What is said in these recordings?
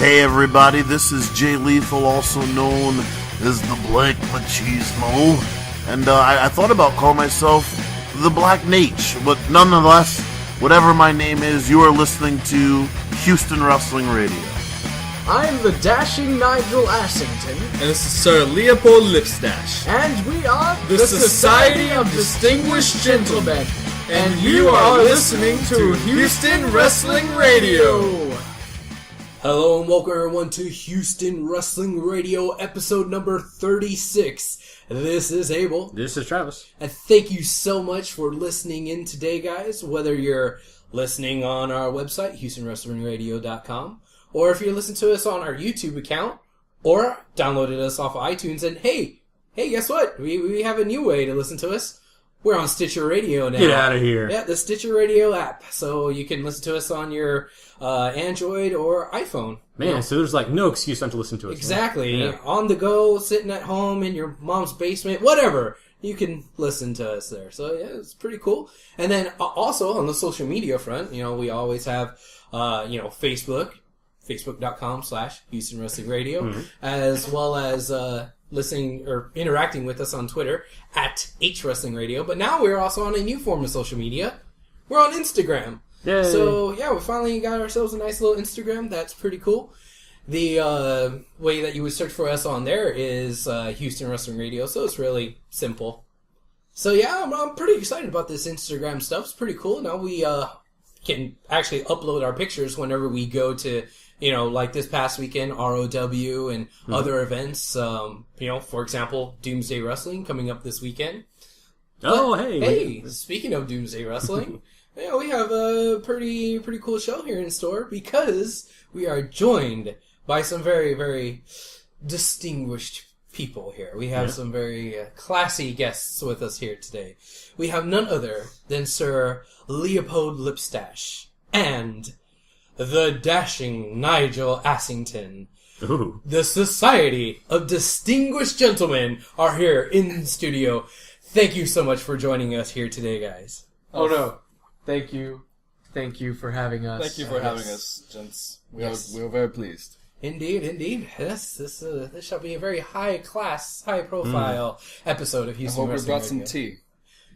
Hey everybody, this is Jay Lethal, also known as the Black Machismo, and I thought about calling myself the Black Nate, but nonetheless, whatever my name is, you are listening to Houston Wrestling Radio. I'm the dashing Nigel Ashington. And this is Sir Leopold Lipstash. And we are the Society of Distinguished Gentlemen. And you are listening to Houston Wrestling Radio. Hello and welcome everyone to Houston Wrestling Radio, episode number 36. This is Abel. This is Travis. And thank you so much for listening in today, guys. Whether you're listening on our website, HoustonWrestlingRadio.com, or if you're listening to us on our YouTube account, or downloaded us off of iTunes, and hey, guess what? We have a new way to listen to us. We're on Stitcher Radio now. Get out of here. Yeah, the Stitcher Radio app. So you can listen to us on your Android or iPhone. Man, so there's like no excuse not to listen to us. Exactly. Yeah. On the go, sitting at home in your mom's basement, whatever. You can listen to us there. So yeah, it's pretty cool. And then also on the social media front, we always have, Facebook. Facebook.com/Houston Wrestling Radio, as well as listening or interacting with us on Twitter at HWrestling Radio. But now we're also on a new form of social media. We're on Instagram. Yay. So yeah, we finally got ourselves a nice little Instagram. That's pretty cool. The way that you would search for us on there is Houston Wrestling Radio. So it's really simple. So yeah, I'm pretty excited about this Instagram stuff. It's pretty cool. Now we can actually upload our pictures whenever we go to, like this past weekend, ROW and other events. For example, Doomsday Wrestling coming up this weekend. Oh, but, hey, speaking of Doomsday Wrestling, we have a pretty cool show here in store because we are joined by some very, very distinguished people here. We have some very classy guests with us here today. We have none other than Sir Leopold Lipstash and the dashing Nigel Assington. Ooh. The Society of Distinguished Gentlemen are here in the studio. Thank you so much for joining us here today, guys. Oh no. Thank you. Thank you for having us. Thank you for having us, gents. We are very pleased. Indeed. Yes, this shall be a very high-class, high-profile episode of Houston Wrestling I hope we brought Radio. some tea.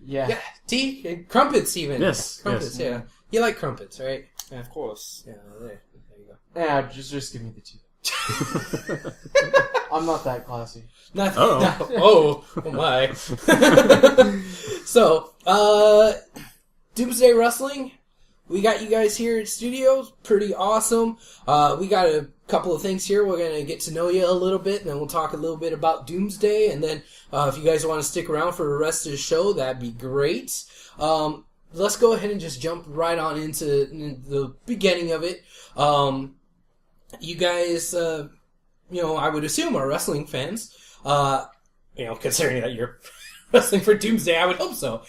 Yeah, tea and crumpets even. Yes, crumpets. yes. Yeah, you like crumpets, right? Yeah. Of course. Yeah, there you go. Yeah, just give me the tea. I'm not that classy. Oh my. So, Doomsday Wrestling, we got you guys here in studio. Pretty awesome. We got a couple of things here. We're going to get to know you a little bit, and then we'll talk a little bit about Doomsday. And then if you guys want to stick around for the rest of the show, that'd be great. Let's go ahead and just jump right on into the beginning of it. You guys, I would assume are wrestling fans. Considering that you're wrestling for Doomsday, I would hope so.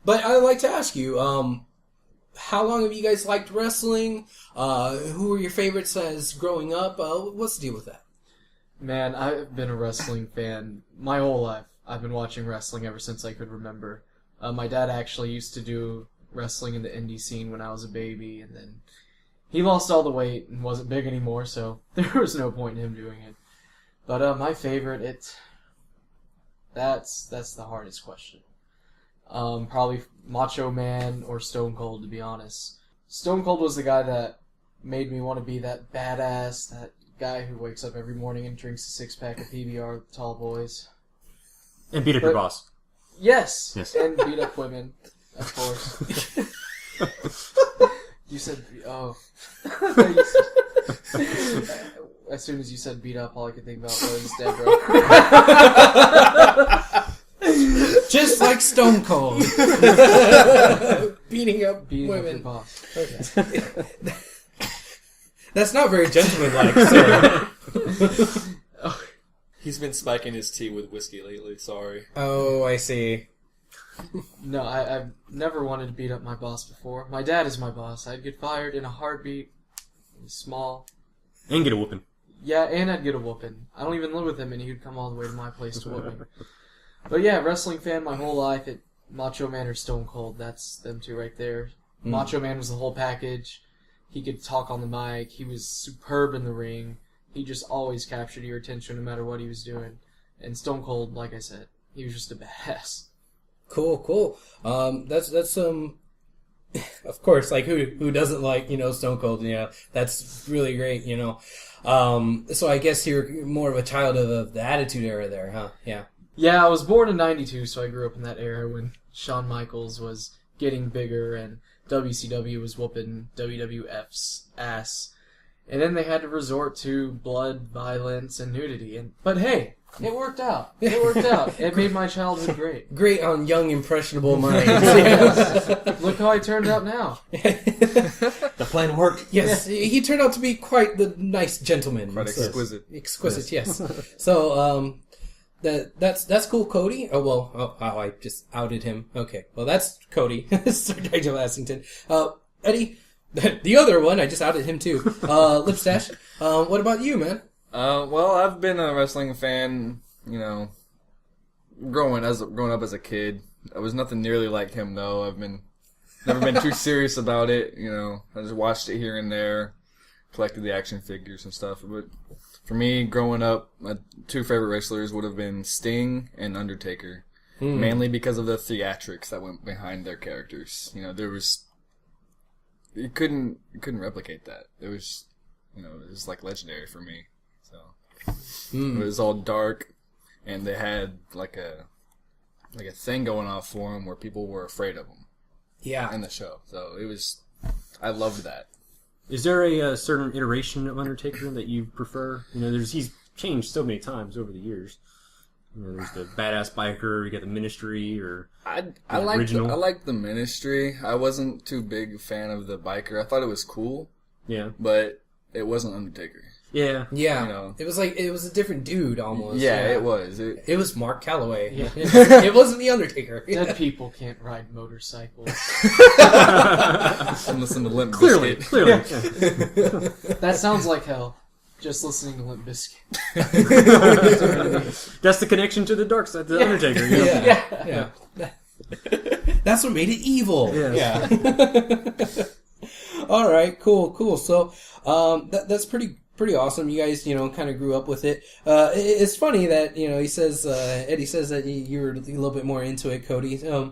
But I'd like to ask you, how long have you guys liked wrestling? Who were your favorites as growing up? What's the deal with that? Man, I've been a wrestling fan my whole life. I've been watching wrestling ever since I could remember. My dad actually used to do wrestling in the indie scene when I was a baby, and then he lost all the weight and wasn't big anymore, so there was no point in him doing it. But my favorite, that's the hardest question. Probably Macho Man or Stone Cold, to be honest. Stone Cold was the guy that made me want to be that badass, that guy who wakes up every morning and drinks a 6-pack of PBR with tall boys. And beat up your boss. Yes, and beat up women, of course. You said, as soon as you said beat up, all I could think about was Deborah. Just like Stone Cold. Beating up Beating women. up your boss. Okay. That's not very gentlemanlike, sir. He's been spiking his tea with whiskey lately, sorry. Oh, I see. No, I've never wanted to beat up my boss before. My dad is my boss. I'd get fired in a heartbeat. He's small. And get a whooping. Yeah, and I'd get a whooping. I don't even live with him, and he'd come all the way to my place to whoop me. But yeah, wrestling fan my whole life. Macho Man or Stone Cold, that's them two right there. Macho Man was the whole package. He could talk on the mic. He was superb in the ring. He just always captured your attention no matter what he was doing. And Stone Cold, like I said, he was just a badass. Cool. That's of course, like who doesn't like, Stone Cold, that's really great, So I guess you're more of a child of the Attitude Era there, huh? Yeah. Yeah, I was born in 92, so I grew up in that era when Shawn Michaels was getting bigger and WCW was whooping WWF's ass. And then they had to resort to blood, violence, and nudity. But hey, it worked out. It made my childhood great. Great on young, impressionable minds. Look how I turned out now. The plan worked. Yes, he turned out to be quite the nice gentleman. Quite exquisite. Exquisite, yes. So, that's cool, Cody. I just outed him. Okay, well, that's Cody, Sir Nigel Lassington. Eddie, the other one, I just outed him too. Lipstash, what about you, man? Well, I've been a wrestling fan, growing up as a kid. I was nothing nearly like him, though. I've never been too serious about it. I just watched it here and there, collected the action figures and stuff. But for me, growing up, my two favorite wrestlers would have been Sting and Undertaker, mainly because of the theatrics that went behind their characters. There was you couldn't replicate that. It was like legendary for me. It was all dark, and they had like a thing going on for them where people were afraid of them. Yeah. In the show, so I loved that. Is there a certain iteration of Undertaker that you prefer? He's changed so many times over the years. There's the badass biker. You got the Ministry, or I liked the Ministry. I wasn't too big a fan of the biker. I thought it was cool. Yeah, but it wasn't Undertaker. Yeah. It was a different dude almost. Yeah, it was. It was Mark Calloway. Yeah. It wasn't the Undertaker. Dead people can't ride motorcycles. And listen to Limp Clearly. Bizkit. That sounds like hell. Just listening to Limp Bizkit. That's the connection to the dark side, the Undertaker. Yeah. That's what made it evil. Yeah. All right, cool. So, that's pretty awesome. You guys, kind of grew up with it. It's funny that, he says, Eddie says that you were a little bit more into it, Cody. I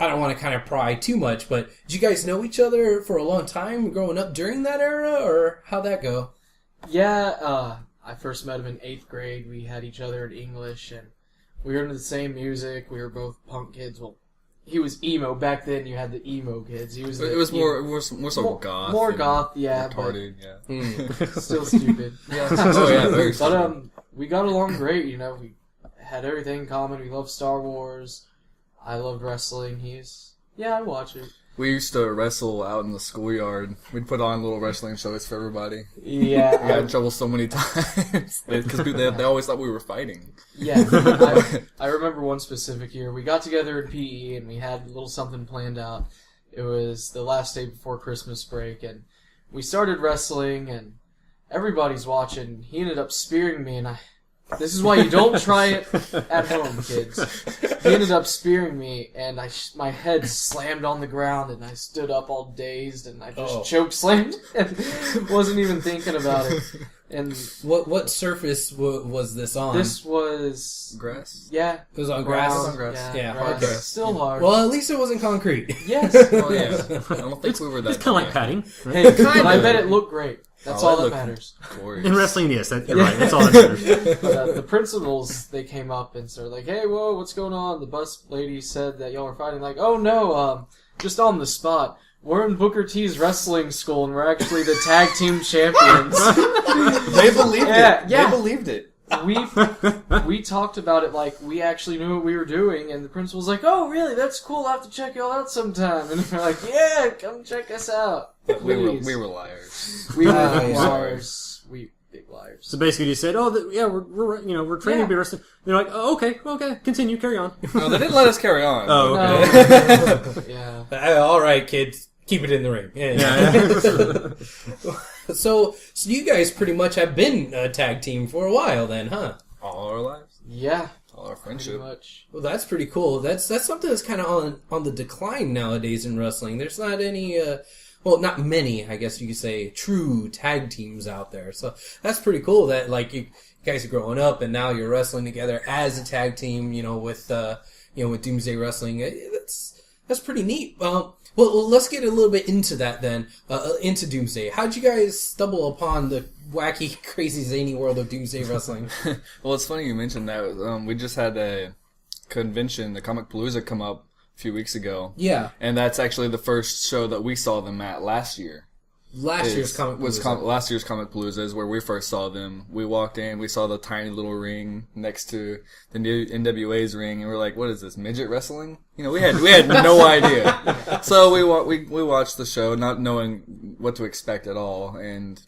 don't want to kind of pry too much, but did you guys know each other for a long time growing up during that era, or how'd that go? Yeah, I first met him in 8th grade. We had each other in English, and we were into the same music. We were both punk kids. Well, he was emo. Back then, you had the emo kids. It was more so goth. More goth, yeah. Retarded, Still stupid. Yeah. Oh, yeah, very stupid. But, we got along great, We had everything in common. We loved Star Wars. I loved wrestling. I watch it. We used to wrestle out in the schoolyard. We'd put on little wrestling shows for everybody. Yeah. We got in trouble so many times. Because they always thought we were fighting. Yeah. I remember one specific year. We got together in PE and we had a little something planned out. It was the last day before Christmas break, and we started wrestling, and everybody's watching. He ended up spearing me, and this is why you don't try it at home, kids. He ended up spearing me, and my head slammed on the ground, and I stood up all dazed, and I just choke slammed, and wasn't even thinking about it. And what surface was this on? This was grass. Yeah, it was on grass. On grass. Yeah, grass. hard grass. Still hard. Well, at least it wasn't concrete. Yes. Oh yeah. I don't think we were that. It's kind of like padding. Hey, but I bet it looked great. That's all that matters. Glorious. In wrestling, yes, you're right. That's all that matters. But, the principals, they came up and started like, "Hey, whoa, what's going on?" The bus lady said that y'all were fighting. Like, "Oh no, just on the spot. We're in Booker T's wrestling school, and we're actually the tag team champions." They believed it. Yeah. They believed it. We talked about it like we actually knew what we were doing, and the principal's like, "Oh, really? That's cool. I'll have to check y'all out sometime." And we're like, "Yeah, come check us out." We were liars. We were liars. We big liars. So basically, you said, we're training to be wrestling." They're like, "Oh, okay, continue, carry on." No, they didn't let us carry on. Oh, okay. Yeah. All right, kids, keep it in the ring. Yeah. So you guys pretty much have been a tag team for a while, then, huh? All our lives. Yeah. our Pretty friendship. much. Well, that's pretty cool. That's something that's kind of on the decline nowadays in wrestling. There's not any, well, not many, I guess you could say, true tag teams out there. So that's pretty cool that like you guys are growing up and now you're wrestling together as a tag team. With with Doomsday Wrestling. That's pretty neat. Well, let's get a little bit into that then. Into Doomsday. How'd you guys stumble upon the wacky, crazy, zany world of Doomsday Wrestling? Well, it's funny you mentioned that. We just had a convention, the Comic Palooza, come up a few weeks ago. Yeah. And that's actually the first show that we saw them at last year. Last year's Comic Palooza. Last year's Comic Palooza is where we first saw them. We walked in, we saw the tiny little ring next to the new NWA's ring, and we're like, "What is this, midget wrestling?" We had no idea. So we watched the show, not knowing what to expect at all, and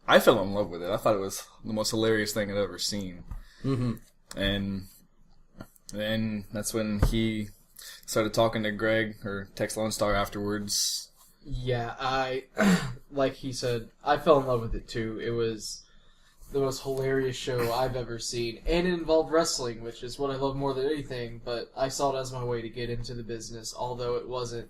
I fell in love with it. I thought it was the most hilarious thing I'd ever seen. Mm-hmm. And then that's when he started talking to Greg, or Tex Lone Star, afterwards. Yeah, I, like he said, I fell in love with it too. It was the most hilarious show I've ever seen. And it involved wrestling, which is what I love more than anything, but I saw it as my way to get into the business, although it wasn't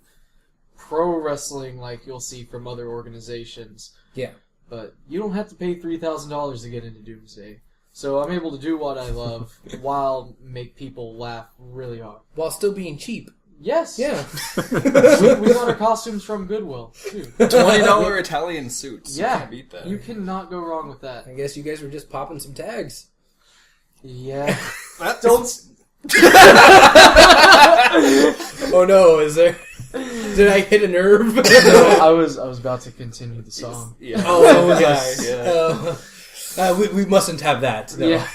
pro wrestling like you'll see from other organizations. Yeah. But you don't have to pay $3,000 to get into Doomsday. So I'm able to do what I love while make people laugh really hard. While still being cheap. Yes. Yeah. we got our costumes from Goodwill, too. $20 Italian suits. Yeah. You can't beat that. You cannot go wrong with that. I guess you guys were just popping some tags. Yeah. Don't. Oh no, is there... Did I hit a nerve? No, I was about to continue the song. Yeah. Oh, was Yeah. I? We mustn't have that. No. Yeah.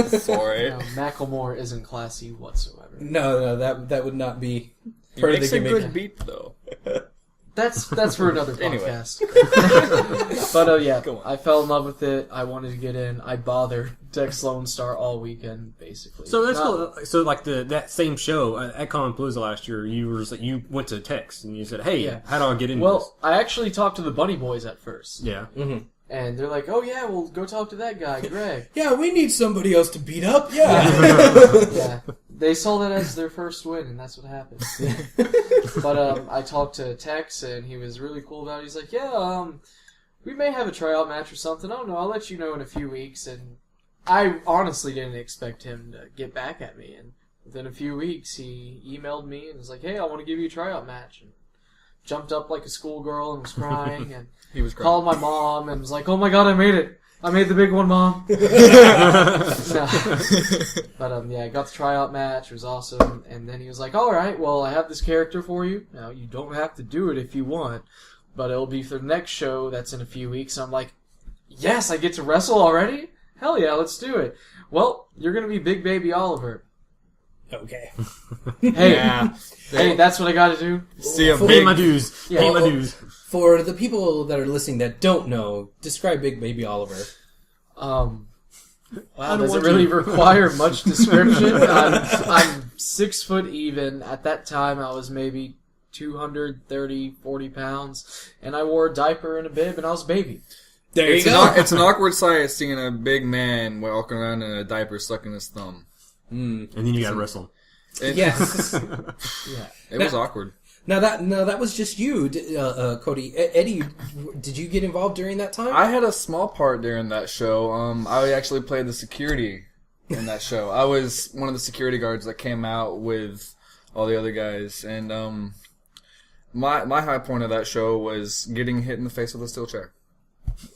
Sorry. No, Macklemore isn't classy whatsoever. No, that would not be He part of makes the a gimmick. good beat, though. That's for another Anyway. podcast. But yeah, Go on. I fell in love with it. I wanted to get in. I bothered Tex Lone Star all weekend, basically. So that's Not- cool. So like that same show at Comic Palooza last year, you went to Tex and you said, "Hey, Yeah. how do I get into this?" Well, I actually talked to the Bunny Boys at first. Yeah. Mm-hmm. And they're like, "Oh yeah, well go talk to that guy, Greg." Yeah, we need somebody else to beat up. Yeah. Yeah. They saw that as their first win, and that's what happened. But I talked to Tex, and he was really cool about it. He's like, "Yeah, we may have a tryout match or something. I don't know. I'll let you know in a few weeks." And I honestly didn't expect him to get back at me. And within a few weeks, he emailed me and was like, "Hey, I want to give you a tryout match." And jumped up like a schoolgirl and was crying, and He was crying. called my mom and was like, "Oh my god, I made it! I made the big one, Mom." No. But yeah, I got the tryout match. It was awesome. And then he was like, "All right, well, I have this character for you. Now you don't have to do it if you want, but it'll be for the next show that's in a few weeks." And I'm like, "Yes, I get to wrestle already? Hell yeah, let's do it." Well, you're gonna be Big Baby Oliver. Okay. Hey, Yeah. hey, that's what I got to do. See a Pay Pay big... my dues. Yeah. Pay my dues. For the people that are listening that don't know, describe Big Baby Oliver. Wow, don't does it want really to. require much description? I'm 6 foot even. At that time, I was maybe 230, 40 pounds, and I wore a diaper and a bib, and I was a baby. There It's you an, go. it's an awkward sight seeing a big man walking around in a diaper sucking his thumb. And then you gotta wrestle. Yes. Yeah. It was awkward. Now that was just you, Cody. Eddie, did you get involved during that time? I had a small part during that show. I actually played the security in that show. I was one of the security guards that came out with all the other guys, and my high point of that show was getting hit in the face with a steel chair.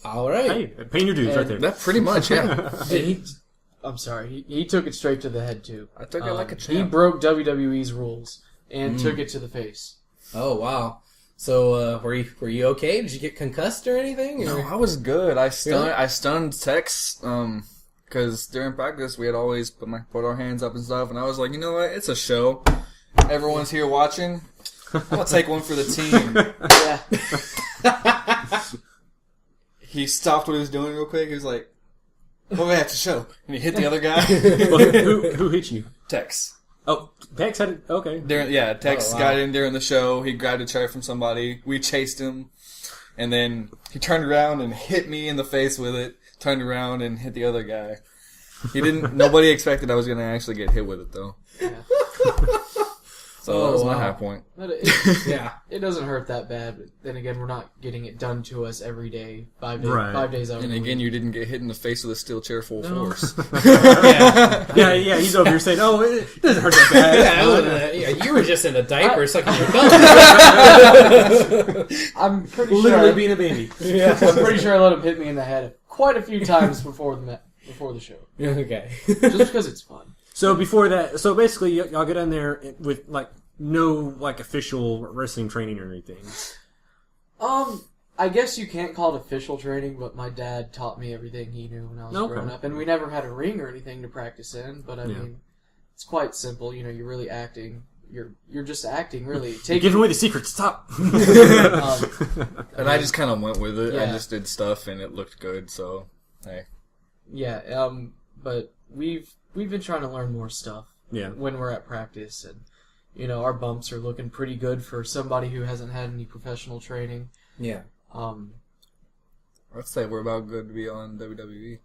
All right. Hey, paying your dues right there. That pretty much, yeah. I'm sorry. He took it straight to the head too. I took it like a He champ. broke WWE's rules and took it to the face. Oh wow. So were you okay? Did you get concussed or anything? No, Or- I was good. I Really? stunned Tex, because during practice we had always put our hands up and stuff, and I was like, you know what? It's a show. Everyone's here watching. I'm gonna take one for the team. Yeah. He stopped what he was doing real quick. He was like, "Oh, yeah, it's a show," and he hit the other guy. Well, who hit you? Tex. Oh, Tex had it. Okay. Tex Oh, wow. got in during the show. He grabbed a chair from somebody. We chased him, and then he turned around and hit me in the face with it. Turned around and hit the other guy. Nobody expected I was going to actually get hit with it, though. Yeah. So that was my high point. But it doesn't hurt that bad. But then again, we're not getting it done to us every day, 5 days, Right. 5 days out. And again, you didn't get hit in the face with a steel chair full force. Yeah, he's over here saying, "Oh, it doesn't hurt that bad." You were just in a diaper sucking your thumb. I'm pretty Literally sure. being a baby. I'm pretty sure I let him hit me in the head quite a few times before the show, Okay. just because it's fun. So before that, so basically, y'all get in there with like no like official wrestling training or anything. I guess you can't call it official training, but my dad taught me everything he knew when I was growing up, and we never had a ring or anything to practice in. But I mean, it's quite simple. You know, you're really acting. You're just acting, really. You're giving away the secret. Stop. And I just kind of went with it. I Yeah. just did stuff, and it looked good, so, hey. Yeah. But we've been trying to learn more stuff. Yeah. When we're at practice, and you know, our bumps are looking pretty good for somebody who hasn't had any professional training. Yeah. I'd say we're about good to be on WWE.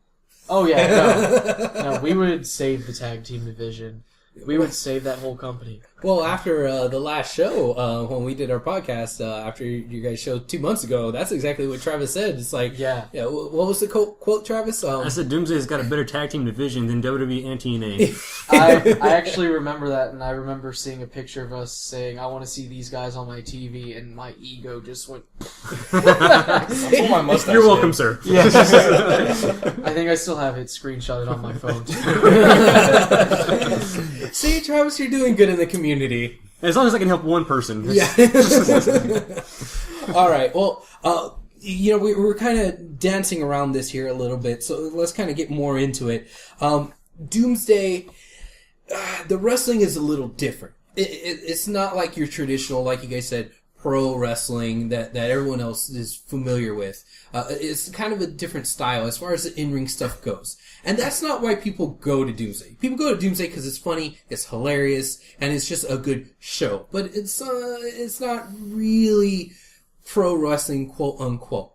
Oh yeah, no, we would save the tag team division. We would save that whole company. Well, after the last show, when we did our podcast, after you guys showed 2 months ago, that's exactly what Travis said. It's like, Yeah. what was the quote, Travis? I said Doomsday's got a better tag team division than WWE and TNA. I actually remember that, and I remember seeing a picture of us saying, "I want to see these guys on my TV," and my ego just went. That's what my mustache You're welcome, did. sir. Yeah. I think I still have it screenshotted on my phone too. See, Travis, you're doing good in the community. As long as I can help one person. Yeah. All right. Well, you know, we're kind of dancing around this here a little bit, so let's kind of get more into it. Doomsday, the wrestling is a little different. It's not like your traditional, like you guys said, pro wrestling that everyone else is familiar with. It's kind of a different style as far as the in-ring stuff goes. And that's not why people go to Doomsday. People go to Doomsday because it's funny, it's hilarious, and it's just a good show. But it's not really pro wrestling, quote unquote.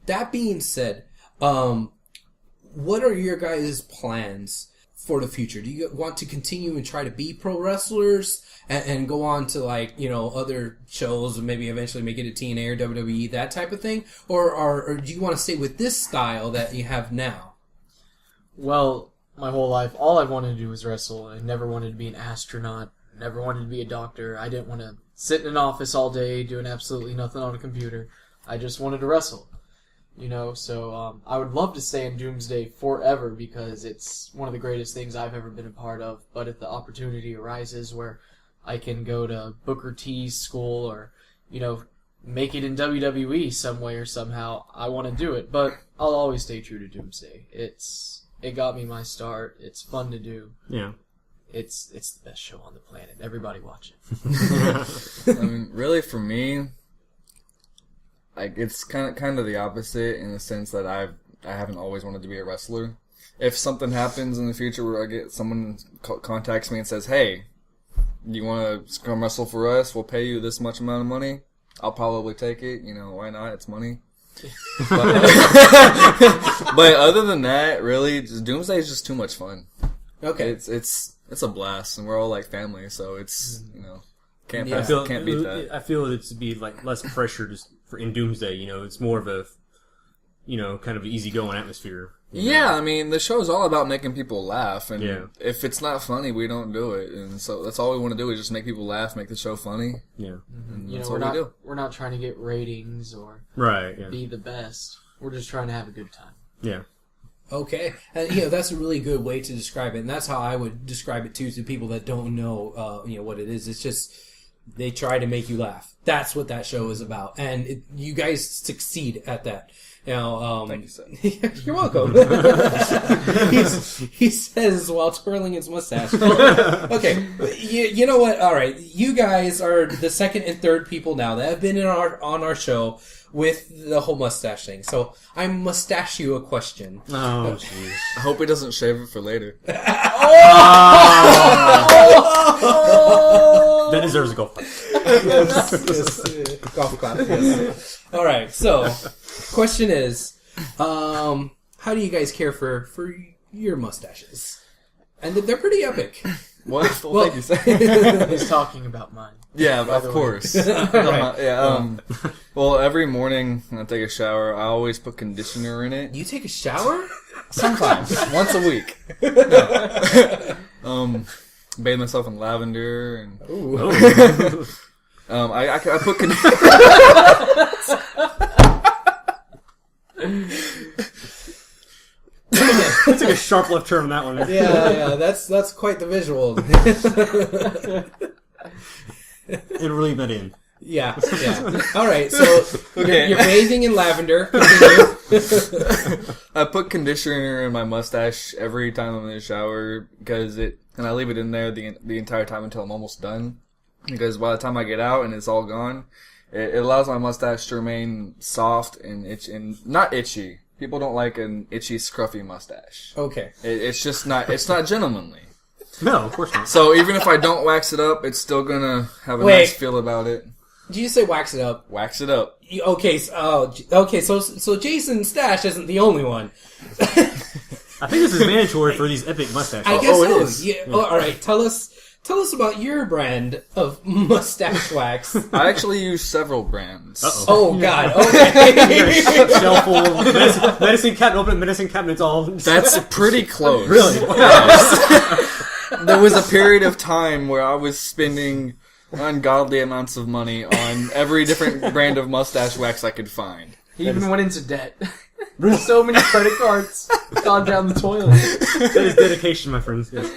That being said, what are your guys' plans for the future? Do you want to continue and try to be pro wrestlers and go on to, like, you know, other shows and maybe eventually make it a TNA or WWE, that type of thing? Or do you want to stay with this style that you have now? Well, my whole life, all I wanted to do was wrestle. I never wanted to be an astronaut. Never wanted to be a doctor. I didn't want to sit in an office all day doing absolutely nothing on a computer. I just wanted to wrestle. You know, so I would love to stay in Doomsday forever because it's one of the greatest things I've ever been a part of. But if the opportunity arises where I can go to Booker T's school or, you know, make it in WWE some way or somehow, I want to do it. But I'll always stay true to Doomsday. It got me my start. It's fun to do. Yeah. It's the best show on the planet. Everybody watch it. I mean, really, for me, like, it's kind of the opposite in the sense that I haven't always wanted to be a wrestler. If something happens in the future where I get someone contacts me and says, "Hey, you want to come wrestle for us? We'll pay you this much amount of money," I'll probably take it. You know, why not? It's money. But other than that, really, Doomsday is just too much fun. Okay. It's a blast, and we're all like family, so it's, you know, can't beat that. I feel it's to be like less pressure in Doomsday. You know, it's more of a, you know, kind of easygoing atmosphere. Yeah, I mean, the show's all about making people laugh, and Yeah. if it's not funny, we don't do it. And so that's all we want to do is just make people laugh, make the show funny. Yeah. And You that's know, what we do. we're not trying to get ratings or Right. Yeah. be the best. We're just trying to have a good time. Yeah. Okay. And, you know, that's a really good way to describe it. And that's how I would describe it, too, to people that don't know, you know, what it is. It's just, they try to make you laugh. That's what that show is about. And you guys succeed at that. You know, Thank you, sir. You're welcome. he says while twirling his mustache. Okay. You know what? All right. You guys are the second and third people now that have been on our show with the whole mustache thing. So I mustache you a question. Oh, jeez. I hope he doesn't shave it for later. That deserves a golf clap. Yes. Golf clap. Yes. All right. So, question is, how do you guys care for your mustaches, and they're pretty epic. Well, thank you, sir. He's talking about mine. Yeah, By of the way. course. Well, every morning when I take a shower, I always put conditioner in it. You take a shower? Sometimes, once a week. Bathe myself in lavender and I put That's like a sharp left turn on that one. Yeah, that's quite the visual. And really that in. Yeah. All right, so Okay. you're bathing in lavender. Continue. I put conditioner in my mustache every time I'm in the shower and I leave it in there the entire time until I'm almost done. Because by the time I get out and it's all gone, it allows my mustache to remain soft and not itchy. People don't like an itchy, scruffy mustache. Okay. It's just not. It's not gentlemanly. No, of course not. So even if I don't wax it up, it's still gonna have a Wait. nice feel about it. Did you say wax it up? Wax it up. Okay, so Jason's stash isn't the only one. I think this is mandatory for these epic mustaches. I guess it so. is. Yeah. Oh, all right, tell us about your brand of mustache wax. I actually use several brands. Oh God. Okay. Shelf full of medicine cabinet, open medicine cabinets all. That's pretty close. Really? There was a period of time where I was spending ungodly amounts of money on every different brand of mustache wax I could find. He even went into debt. So many credit cards gone down the toilet. That is dedication, my friends. Yes.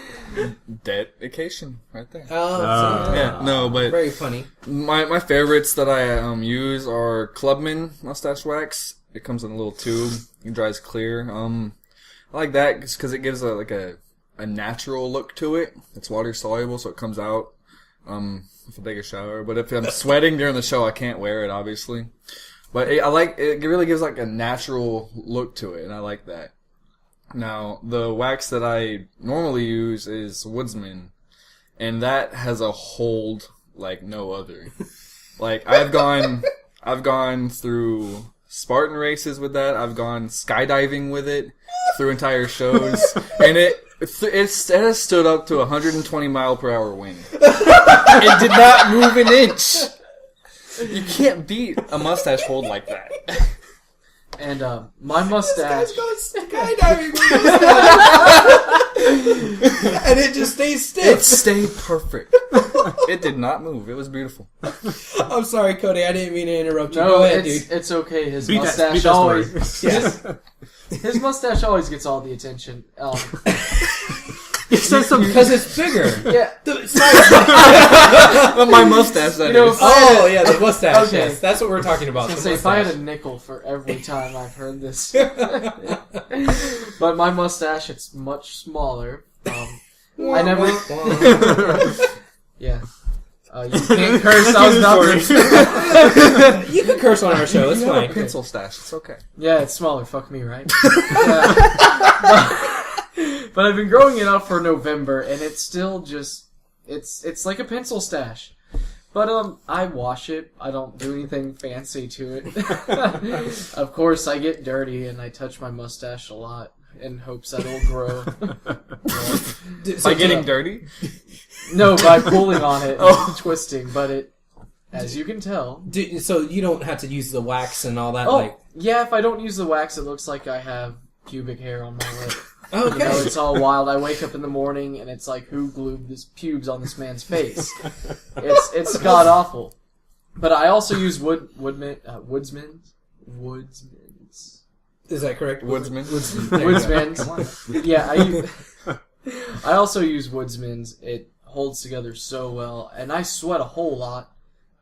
Dedication, right there. Oh, No, but very funny. my favorites that I use are Clubman mustache wax. It comes in a little tube. It dries clear. I like that because it gives a natural look to it. It's water soluble, so it comes out if I take a shower. But if I'm sweating during the show, I can't wear it, obviously. But it really gives like a natural look to it, and I like that. Now, the wax that I normally use is Woodsman, and that has a hold like no other. Like, I've gone through Spartan races with that, I've gone skydiving with it through entire shows, and it has stood up to 120 mile per hour wind. It did not move an inch. You can't beat a mustache hold like that. And my mustache. Skydiving and it just stays stiff. It stayed perfect. It did not move. It was beautiful. I'm sorry, Cody. I didn't mean to interrupt you. No, Go ahead, it's dude. it's okay. His Beat that mustache story. always. His mustache always gets all the attention. It says something. Because it's bigger. Yeah. But my mustache, that is. Oh, yeah, the mustache. Okay. Yes, that's what we're talking about. I was the gonna say, if I had mustache. a nickel for every time I've heard this. But my mustache, it's much smaller. I never. Yeah. You can't curse. I was not. You can curse on our show. It's You have fine. a pencil stash. It's okay. Yeah, it's smaller. Fuck me, right? But I've been growing it out for November, and it's still just it's like a pencil stash. But I wash it. I don't do anything fancy to it. Of course, I get dirty and I touch my mustache a lot in hopes that it'll grow. By getting dirty? No, by pulling on it, and twisting. But it, as you can tell. So you don't have to use the wax and all that. Oh, like. yeah. If I don't use the wax, it looks like I have pubic hair on my lip. Okay. You know, it's all wild. I wake up in the morning and it's like, who glued this pubes on this man's face? It's god awful. But I also use Woodsman's. Is that correct? Woodsman. Woodsman's. Yeah, I also use Woodsman's. It holds together so well, and I sweat a whole lot.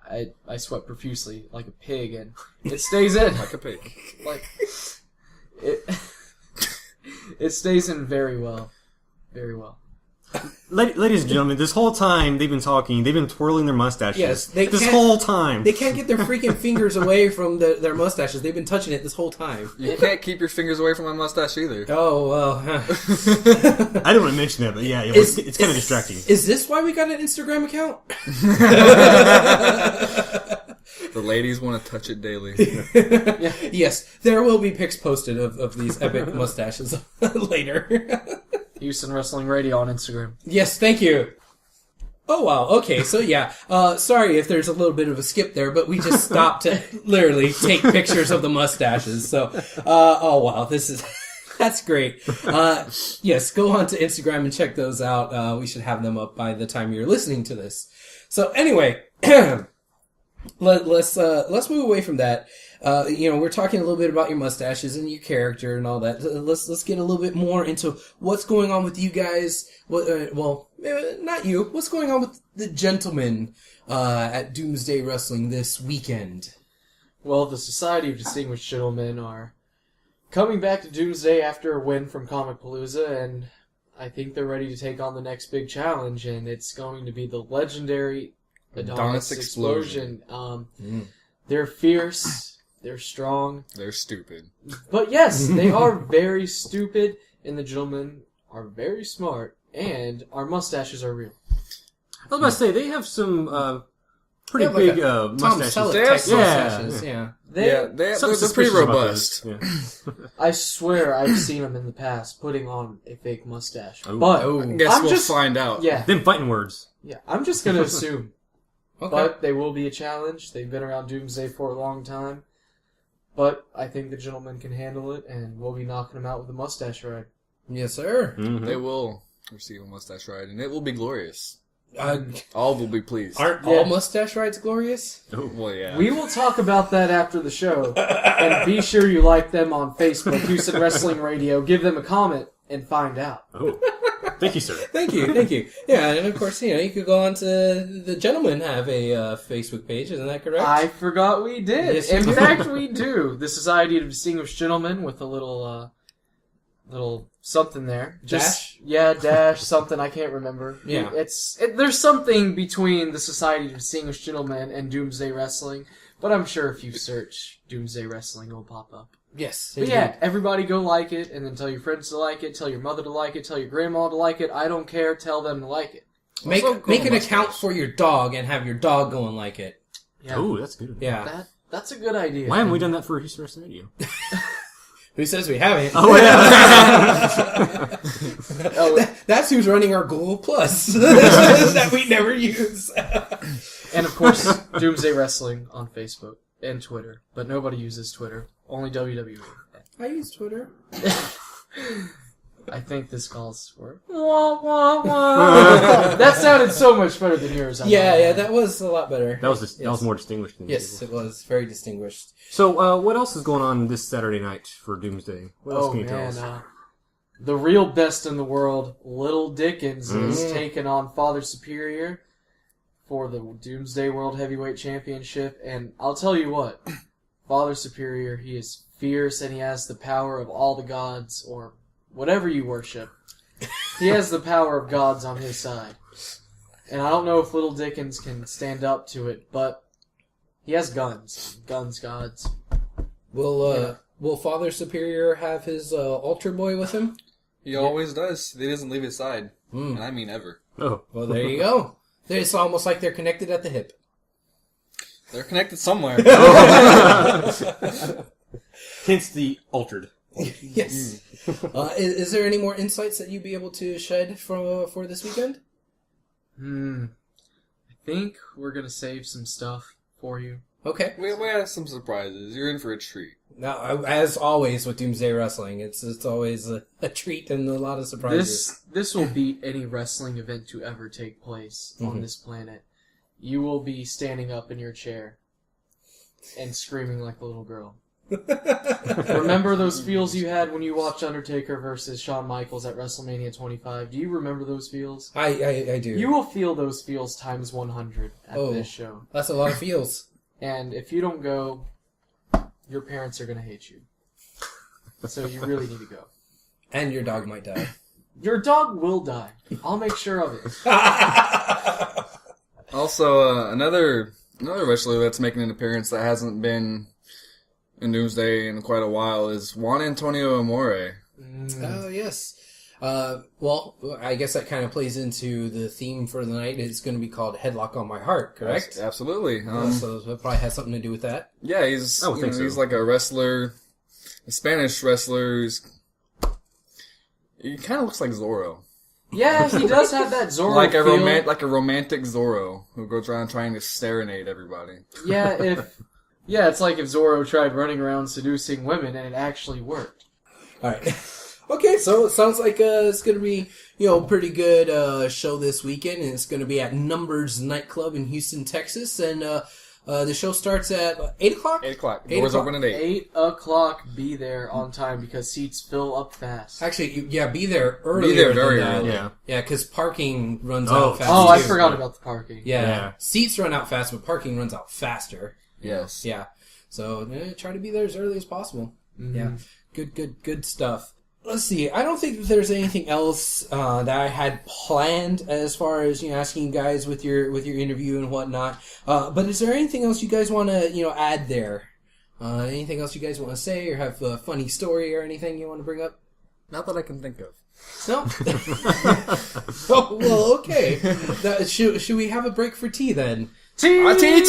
I sweat profusely like a pig, and it stays in. Like a pig. Like it. It stays in very well. Very well. Ladies and gentlemen, this whole time they've been talking, they've been twirling their mustaches. Yes, this whole time. They can't get their freaking fingers away from their mustaches. They've been touching it this whole time. You can't keep your fingers away from my mustache either. Oh, well. I don't want to mention that, but yeah, it's kind of distracting. Is this why we got an Instagram account? The ladies want to touch it daily. Yes, there will be pics posted of these epic mustaches later. Houston Wrestling Radio on Instagram. Yes, thank you. Oh, wow. Okay, so yeah. Sorry if there's a little bit of a skip there, but we just stopped to literally take pictures of the mustaches. So, oh, wow. That's great. Yes, go on to Instagram and check those out. We should have them up by the time you're listening to this. So anyway, let's move away from that. We're talking a little bit about your mustaches and your character and all that. Let's get a little bit more into what's going on with you guys. Not you. What's going on with the gentlemen at Doomsday Wrestling this weekend? Well, the Society of Distinguished Gentlemen are coming back to Doomsday after a win from Comicpalooza, and I think they're ready to take on the next big challenge, and it's going to be the legendary Adonis Explosion. They're fierce, they're strong. They're stupid. But yes, they are very stupid, and the gentlemen are very smart, and our mustaches are real. I was about to say, they have some pretty Yeah, like big Tom mustaches. Selleck They type have some- mustaches, yeah. They're Something pretty suspicious about robust. those. Yeah. I swear I've seen them in the past putting on a fake mustache. Oh. But, Oh. I guess I'm we'll just- find out. yeah, Them fighting words. I'm just gonna assume. Okay. But they will be a challenge. They've been around Doomsday for a long time. But I think the gentleman can handle it, and we'll be knocking them out with a mustache ride. Yes, sir. Mhm. They will receive a mustache ride, and it will be glorious. Uh, All will be pleased. aren't Yeah. all mustache rides glorious? Well, yeah. We will talk about that after the show. And be sure you like them on Facebook, Houston Wrestling Radio. Give them a comment and find out. Oh, thank you, sir. Thank you. Yeah, and of course, you could go on to the gentlemen have a Facebook page, isn't that correct? I forgot we did. Yes, you In do. fact, we do. The Society of Distinguished Gentlemen with a little something there. Dash? Yeah, dash, something, I can't remember. Yeah. There's something between the Society of Distinguished Gentlemen and Doomsday Wrestling, but I'm sure if you search Doomsday Wrestling, it'll pop up. Yes. But yeah, everybody go like it, and then tell your friends to like it, tell your mother to like it, tell your grandma to like it. I don't care, tell them to like it. Make Also, make an mustache. account for your dog and have your dog go and like it. Yeah, Oh, that's good. Yeah. that's a good idea. Why haven't we done that for Houston Wrestling Radio? Who says we haven't? Oh, yeah. That's who's running our Google Plus that we never use. And of course, Doomsday Wrestling on Facebook and Twitter, but nobody uses Twitter. Only WWE. I use Twitter. I think this calls for wah, wah, wah. That sounded so much better than yours. Yeah, that was a lot better. That was that Yes. was more distinguished than Yes, usual. it was very distinguished. So, what else is going on this Saturday night for Doomsday? What else Oh can you tell man, us? the real best in the world, Little Dickens, is taking on Father Superior for the Doomsday World Heavyweight Championship. And I'll tell you what, Father Superior, he is fierce and he has the power of all the gods, or whatever you worship. He has the power of gods on his side. And I don't know if Little Dickens can stand up to it, but he has guns. Guns, gods. Will Father Superior have his altar boy with him? He always does. He doesn't leave his side. And I mean ever. Oh, Well, there you go. It's almost like they're connected at the hip. They're connected somewhere. hence the altered. Yes. Is there any more insights that you'd be able to shed for this weekend? I think we're gonna save some stuff for you. Okay. we have some surprises. You're in for a treat. Now, as always with Doomsday Wrestling, it's always a treat and a lot of surprises. This will beat any wrestling event to ever take place on this planet. You will be standing up in your chair and screaming like a little girl. Remember those feels you had when you watched Undertaker versus Shawn Michaels at WrestleMania 25? Do you remember those feels? I do. You will feel those feels times 100 at Oh. this show. That's a lot of feels. And if you don't go, your parents are going to hate you. So you really need to go. And your dog might die. Your dog will die. I'll make sure of it. Also, another wrestler that's making an appearance that hasn't been in Doomsday in quite a while is Juan Antonio Amore. Oh, yes. Well, I guess that kind of plays into the theme for the night. It's going to be called Headlock On My Heart, correct? Yes, absolutely. So that probably has something to do with that. Yeah, he's I would think so. he's like a wrestler, a Spanish wrestler. He kind of looks like Zorro. Yeah, he does have that Zorro Like a feel. like a romantic Zorro who goes around trying to serenade everybody. Yeah, it's like if Zorro tried running around seducing women and it actually worked. All right. Okay, so it sounds like it's going to be, pretty good show this weekend, and it's going to be at Numbers Nightclub in Houston, Texas, and the show starts at 8 o'clock? 8 o'clock. 8 Doors o'clock. open at 8. 8 o'clock, be there on time because seats fill up fast. Actually, be there earlier. Be there very than that. early. Yeah. Yeah, because parking runs Oh. out fast. Oh, I too. forgot about the parking. Yeah. Seats run out fast, but parking runs out faster. Yes. Yeah. So try to be there as early as possible. Yeah. Good stuff. Let's see. I don't think that there's anything else that I had planned as far as asking you guys with your interview and whatnot. But is there anything else you guys want to add there? Anything else you guys want to say or have a funny story or anything you want to bring up? Not that I can think of. No. Oh, well, okay. Should we have a break for tea then? Tea time!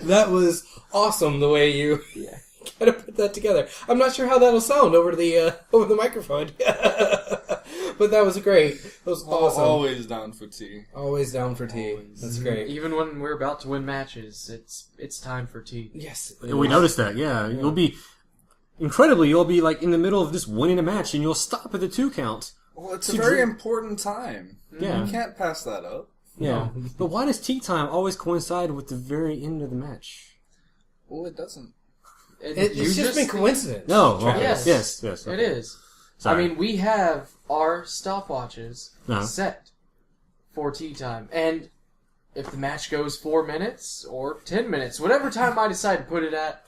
That was awesome the way you kind of put that together. I'm not sure how that'll sound over the microphone, but that was great. That was awesome. Always down for tea. Always down for tea. That's great. Even when we're about to win matches, it's time for tea. Yes, And we noticed that, yeah. You'll be like in the middle of just winning a match and you'll stop at the 2 count. Well, it's a very important time. Yeah. You can't pass that up. Yeah. But why does tea time always coincide with the very end of the match? Well, it doesn't. It's just been coincidence. No. Okay. Yes. Yes. Okay. It is. Sorry. I mean, we have our stopwatches Uh-huh. set for tea time. And if the match goes 4 minutes or 10 minutes, whatever time I decide to put it at,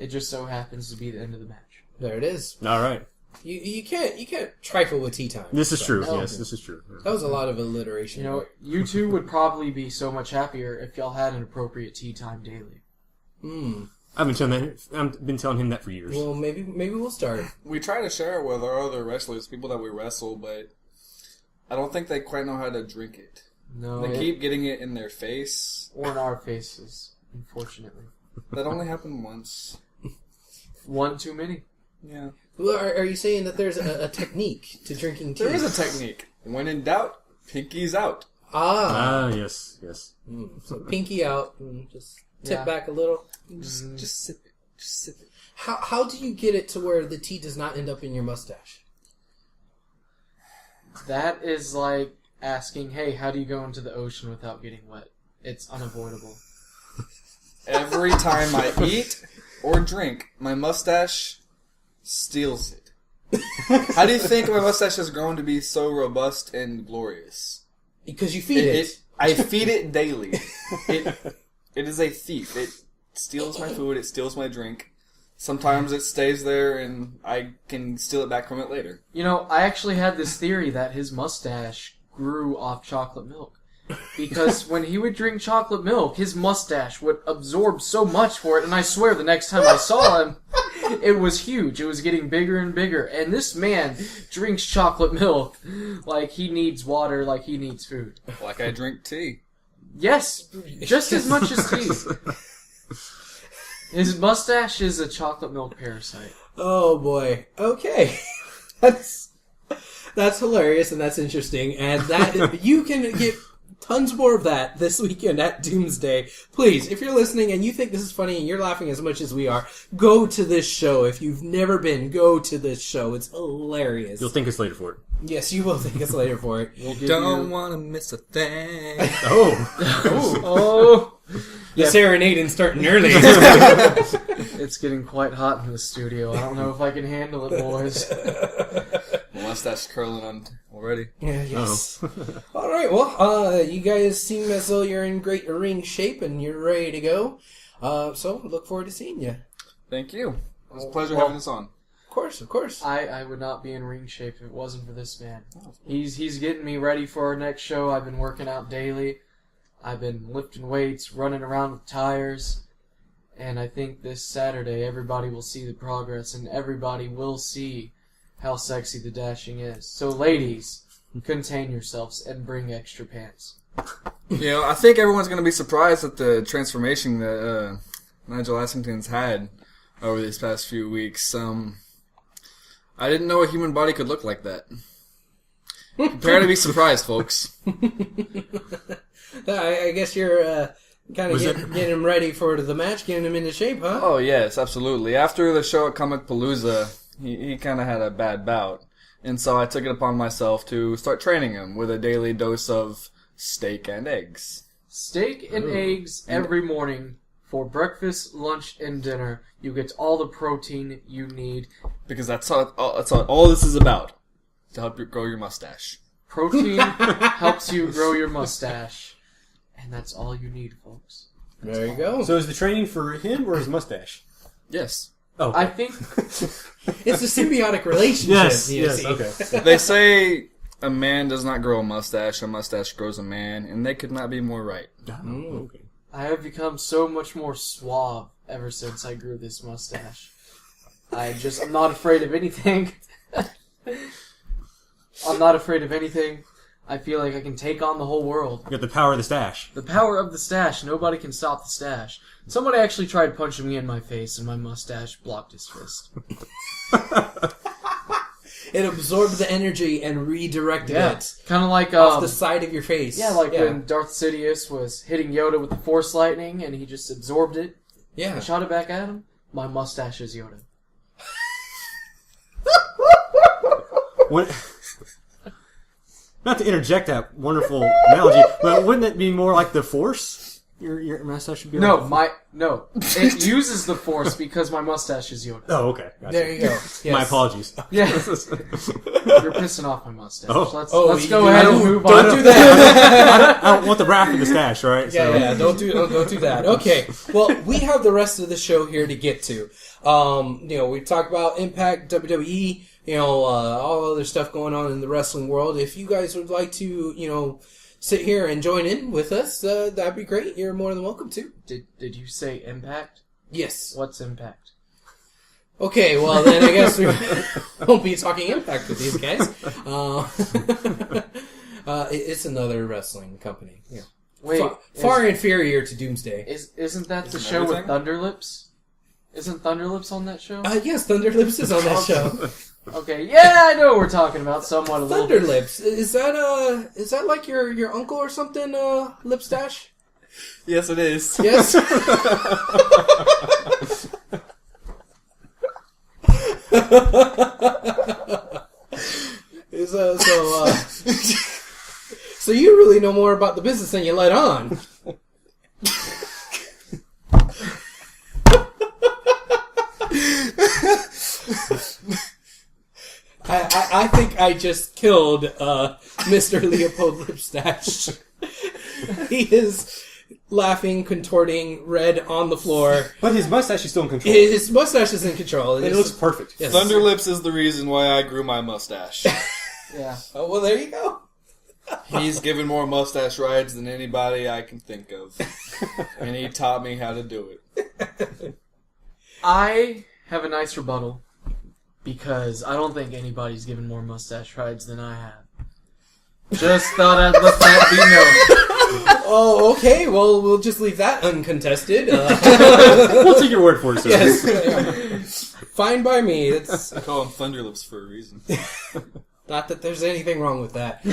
it just so happens to be the end of the match. There it is. All right. You can't trifle with tea time. This is true. No. Yes, this is true. That was a lot of alliteration. You two would probably be so much happier if y'all had an appropriate tea time daily. I've been telling him that for years. Well, maybe we'll start. We try to share it with our other wrestlers, people that we wrestle, but I don't think they quite know how to drink it. No, They keep getting it in their face. or in our faces, unfortunately. That only happened once. One too many. Yeah. Well, are you saying that there's a technique to drinking tea? There is a technique. When in doubt, pinky's out. Yes. So pinky out and just tip Yeah. back a little. Just sip it. Just sip it. How do you get it to where the tea does not end up in your mustache? That is like asking, hey, how do you go into the ocean without getting wet? It's unavoidable. Every time I eat or drink, my mustache steals it. How do you think my mustache has grown to be so robust and glorious? Because you feed it. I feed it daily. It is a thief. It steals my food. It steals my drink. Sometimes it stays there, and I can steal it back from it later. I actually had this theory that his mustache grew off chocolate milk. Because when he would drink chocolate milk, his mustache would absorb so much for it, and I swear the next time I saw him, it was huge. It was getting bigger and bigger. And this man drinks chocolate milk like he needs water, like he needs food. Like I drink tea. Yes, just as much as tea. His mustache is a chocolate milk parasite. Oh boy. Okay. That's hilarious and that's interesting. And that you can get tons more of that this weekend at Doomsday. Please, if you're listening and you think this is funny and you're laughing as much as we are, go to this show. If you've never been, go to this show. It's hilarious. You'll thank us later for it. Yes, you will thank us later for it. Don't want to miss a thing. Oh. The serenading's starting early. It's getting quite hot in the studio. I don't know if I can handle it, boys. Mustache curling on already. Yeah, yes. All right, well, you guys seem as though you're in great ring shape and you're ready to go. So, look forward to seeing you. Thank you. It was a pleasure having us on. Of course. I would not be in ring shape if it wasn't for this man. He's getting me ready for our next show. I've been working out daily. I've been lifting weights, running around with tires. And I think this Saturday everybody will see the progress and everybody will see how sexy the dashing is. So ladies, contain yourselves and bring extra pants. You know, I think everyone's going to be surprised at the transformation that Nigel Essington's had over these past few weeks. I didn't know a human body could look like that. Prepare to be surprised, folks. I guess you're kind of getting him ready for the match, getting him into shape, huh? Oh, yes, absolutely. After the show at Comic Palooza, he kind of had a bad bout. And so I took it upon myself to start training him with a daily dose of steak and eggs. Steak and eggs every morning for breakfast, lunch, and dinner. You get all the protein you need. Because that's all this is about. To help you grow your mustache. Protein helps you grow your mustache. And that's all you need, folks. There you go. So is the training for him or his mustache? Yes. Oh, I think It's a symbiotic relationship. Yes, okay. They say a man does not grow a mustache grows a man, and they could not be more right. Okay. I have become so much more suave ever since I grew this mustache. I'm not afraid of anything. I'm not afraid of anything. I feel like I can take on the whole world. You got the power of the stash. The power of the stash. Nobody can stop the stash. Somebody actually tried punching me in my face, and my mustache blocked his fist. It absorbed the energy and redirected it Kind of like off the side of your face. Yeah, like when Darth Sidious was hitting Yoda with the Force lightning, and he just absorbed it and shot it back at him. My mustache is Yoda. What? Not to interject that wonderful analogy, but wouldn't it be more like the Force? Your mustache should be like No. It uses the Force because my mustache is Yoda. Oh, okay. Gotcha. There you go. Yes. My apologies. Yeah. You're pissing off my mustache. Oh. Let's go ahead and move on. Don't do that. I don't want the wrath of the stash, right? Yeah, don't do that. Okay, well, we have the rest of the show here to get to. We talked about Impact, WWE, all other stuff going on in the wrestling world. If you guys would like to, sit here and join in with us, that'd be great. You're more than welcome to. Did you say Impact? Yes. What's Impact? Okay, well, then I guess we won't be talking Impact with these guys. It's another wrestling company. Yeah. Wait, far inferior to Doomsday. Isn't that the show with Thunderlips? Isn't Thunderlips on that show? Yes, Thunderlips is on that show. Okay, yeah, I know what we're talking about somewhat a little bit. Thunderlips. Is that like your uncle or something, Lipstash? Yes, it is. Yes? So you really know more about the business than you let on. I think I just killed Mr. Leopold Lipstash. He is laughing, contorting, red on the floor. But his mustache is still in control. His mustache is in control. It looks perfect. Yes. Thunderlips is the reason why I grew my mustache. Yeah. Oh, well, there you go. He's given more mustache rides than anybody I can think of. And he taught me how to do it. I have a nice rebuttal because I don't think anybody's given more mustache rides than I have. Just thought I'd let that be known. Oh, okay. Well, we'll just leave that uncontested. We'll take your word for it, sir. Yes. Fine by me. It's I call him Thunderlips for a reason. not that there's anything wrong with that.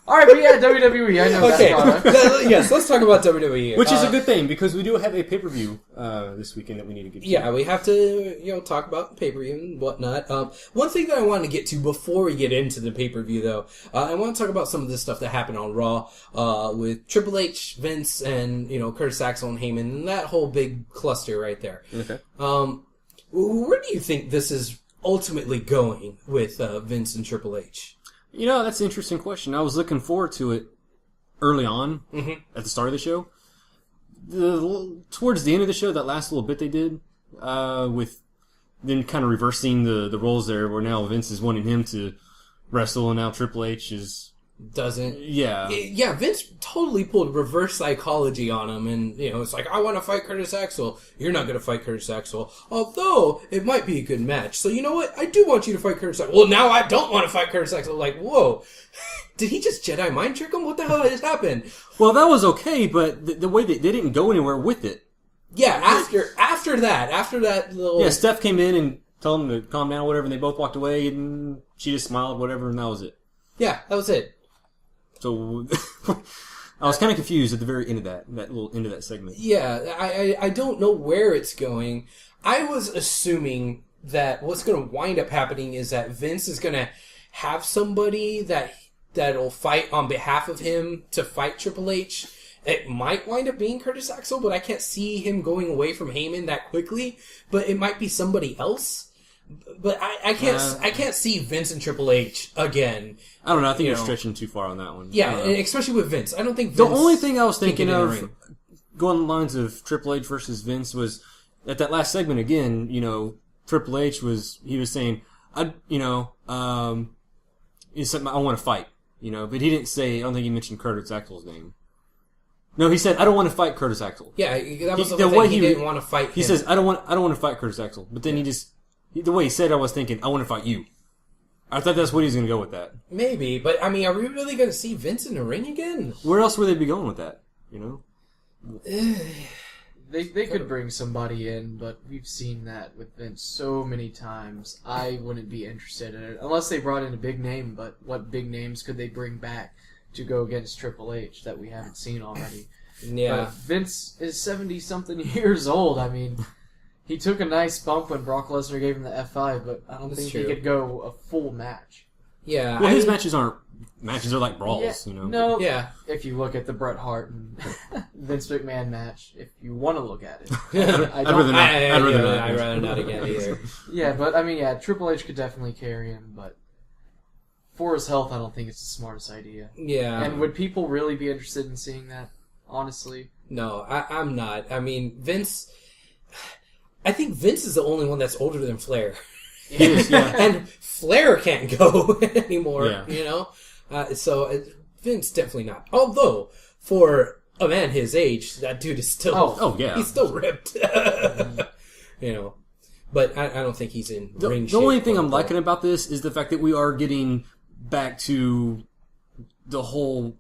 Alright, but yeah, WWE, I know Okay. that product. Yes, let's talk about WWE. Which is a good thing, because we do have a pay-per-view this weekend that we need to get to. Yeah, we have to, talk about pay-per-view and whatnot. One thing that I wanted to get to before we get into the pay-per-view, though, I want to talk about some of the stuff that happened on Raw with Triple H, Vince, and, Curtis Axel and Heyman, and that whole big cluster right there. Okay. Where do you think this is ultimately going with Vince and Triple H? That's an interesting question. I was looking forward to it early on, at the start of the show. Towards the end of the show, that last little bit they did, with then kind of reversing the roles there, where now Vince is wanting him to wrestle, and now Triple H is doesn't. Yeah. Yeah, Vince totally pulled reverse psychology on him, and it's like, I want to fight Curtis Axel. You're not going to fight Curtis Axel, although it might be a good match. So you know what? I do want you to fight Curtis Axel. Well, now I don't want to fight Curtis Axel. Like, whoa, did he just Jedi mind trick him? What the hell has happened? Well, that was okay, but the way they didn't go anywhere with it. Yeah, after that little... Yeah, Steph came in and told him to calm down, whatever, and they both walked away, and she just smiled, whatever, and that was it. Yeah, that was it. So, I was kind of confused at the very end of that little end of that segment. Yeah, I don't know where it's going. I was assuming that what's going to wind up happening is that Vince is going to have somebody that'll fight on behalf of him to fight Triple H. It might wind up being Curtis Axel, but I can't see him going away from Heyman that quickly. But it might be somebody else. But I can't see Vince and Triple H again. I don't know. I think you're stretching too far on that one. Yeah, and especially with Vince. I don't think the Vince only thing I was can thinking get in the of ring. going on the lines of Triple H versus Vince was at that last segment again. Triple H was saying, it's something I want to fight. But he didn't say. I don't think he mentioned Curtis Axel's name. No, he said, I don't want to fight Curtis Axel. Yeah, that was the thing. He didn't want to fight him. He says, I don't want to fight Curtis Axel. But then the way he said it, I was thinking, I want to fight you. I thought that's what he was going to go with that. Maybe, but I mean, are we really going to see Vince in the ring again? Where else would they be going with that? They could bring somebody in, but we've seen that with Vince so many times. I wouldn't be interested in it unless they brought in a big name. But what big names could they bring back to go against Triple H that we haven't seen already? Yeah, but Vince is 70-something years old. I mean, he took a nice bump when Brock Lesnar gave him the F5, but I don't think he could go a full match. Yeah, well, his matches aren't matches; they're like brawls, No, yeah. If you look at the Bret Hart and Vince McMahon match, if you want to look at it, I'd rather not. I'd rather not again either. Yeah, but I mean, Triple H could definitely carry him, but for his health, I don't think it's the smartest idea. Yeah, and would people really be interested in seeing that? Honestly, no, I'm not. I mean, Vince. I think Vince is the only one that's older than Flair. And Flair can't go anymore, so Vince definitely not. Although, for a man his age, that dude is still... he's still ripped. But I don't think he's in ring shape. The only thing I'm liking about this is the fact that we are getting back to the whole,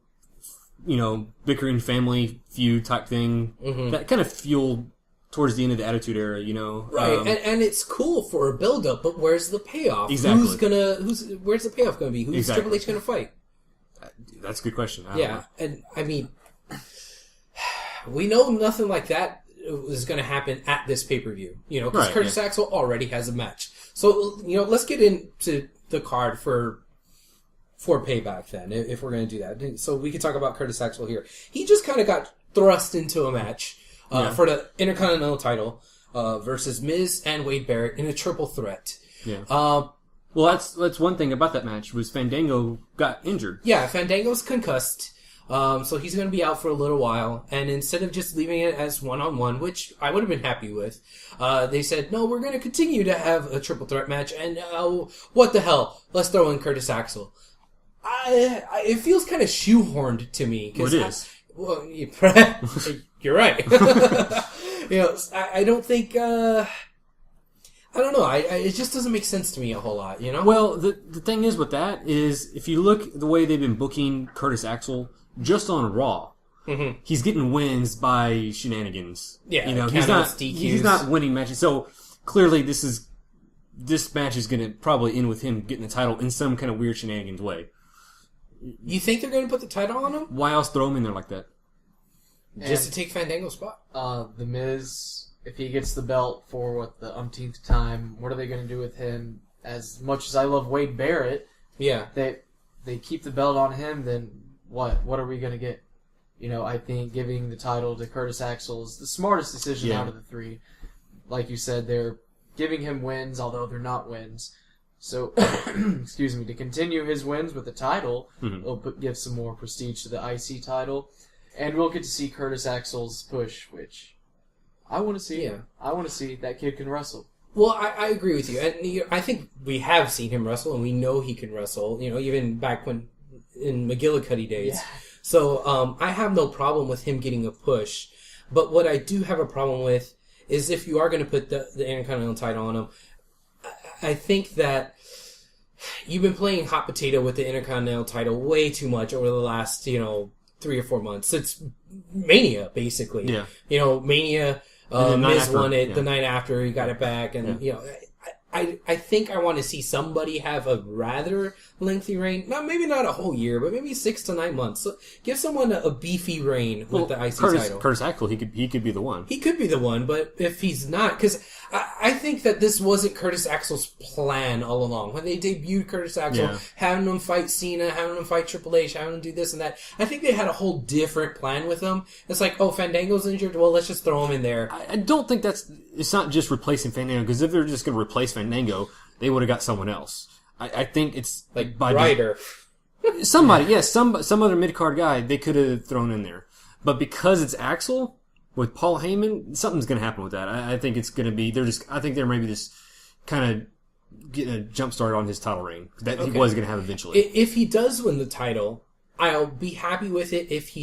bickering family feud type thing. Mm-hmm. That kind of fueled towards the end of the Attitude Era, Right, and it's cool for a build-up, but where's the payoff? Exactly. Where's the payoff going to be? Who's Triple H going to fight? That's a good question. And I mean, we know nothing like that is going to happen at this pay-per-view, because Curtis Axel already has a match. So, let's get into the card for Payback then, if we're going to do that. So we can talk about Curtis Axel here. He just kind of got thrust into a match. For the Intercontinental title versus Miz and Wade Barrett in a triple threat. Yeah. Well, that's one thing about that match was Fandango got injured. Yeah, Fandango's concussed, so he's going to be out for a little while. And instead of just leaving it as one-on-one, which I would have been happy with, they said, no, we're going to continue to have a triple threat match, and what the hell? Let's throw in Curtis Axel. It feels kind of shoehorned to me. It is. You're right. I don't think. I don't know. It just doesn't make sense to me a whole lot. Well, the thing is with that is if you look at the way they've been booking Curtis Axel just on Raw, he's getting wins by shenanigans. Yeah, he's not winning matches. So clearly, this match is going to probably end with him getting the title in some kind of weird shenanigans way. You think they're going to put the title on him? Why else throw him in there like that? Just to take Fandango's spot. The Miz, if he gets the belt for the umpteenth time, what are they going to do with him? As much as I love Wade Barrett, they keep the belt on him. Then what? What are we going to get? I think giving the title to Curtis Axel is the smartest decision out of the three. Like you said, they're giving him wins, although they're not wins. So, excuse me, to continue his wins with the title, it'll give some more prestige to the IC title. And we'll get to see Curtis Axel's push, which I want to see. Yeah. I want to see. That kid can wrestle. Well, I agree with you. And I think we have seen him wrestle, and we know he can wrestle. Even back when in McGillicuddy days. So I have no problem with him getting a push. But what I do have a problem with is if you are going to put the Intercontinental title on him, I think that you've been playing hot potato with the Intercontinental title way too much over the last, 3 or 4 months. It's Mania, basically. Yeah. Mania, Miz won it the night after, he got it back, and, I think I want to see somebody have a rather lengthy reign. Maybe not a whole year, but maybe 6 to 9 months. So give someone a beefy reign with the IC title. Curtis Axel, he could be the one. He could be the one, but if he's not, because I think that this wasn't Curtis Axel's plan all along. When they debuted Curtis Axel, having him fight Cena, having him fight Triple H, having him do this and that, I think they had a whole different plan with him. It's like, oh, Fandango's injured, well, let's just throw him in there. I don't think it's not just replacing Fandango, because if they're just going to replace Fandango, they would have got someone else. I think it's like Ryder. Somebody, some other mid-card guy they could have thrown in there. But because it's Axel with Paul Heyman, something's going to happen with that. I think it's going to be, I think they're maybe just kind of getting a jump start on his title reign that he was going to have eventually. If he does win the title, I'll be happy with it if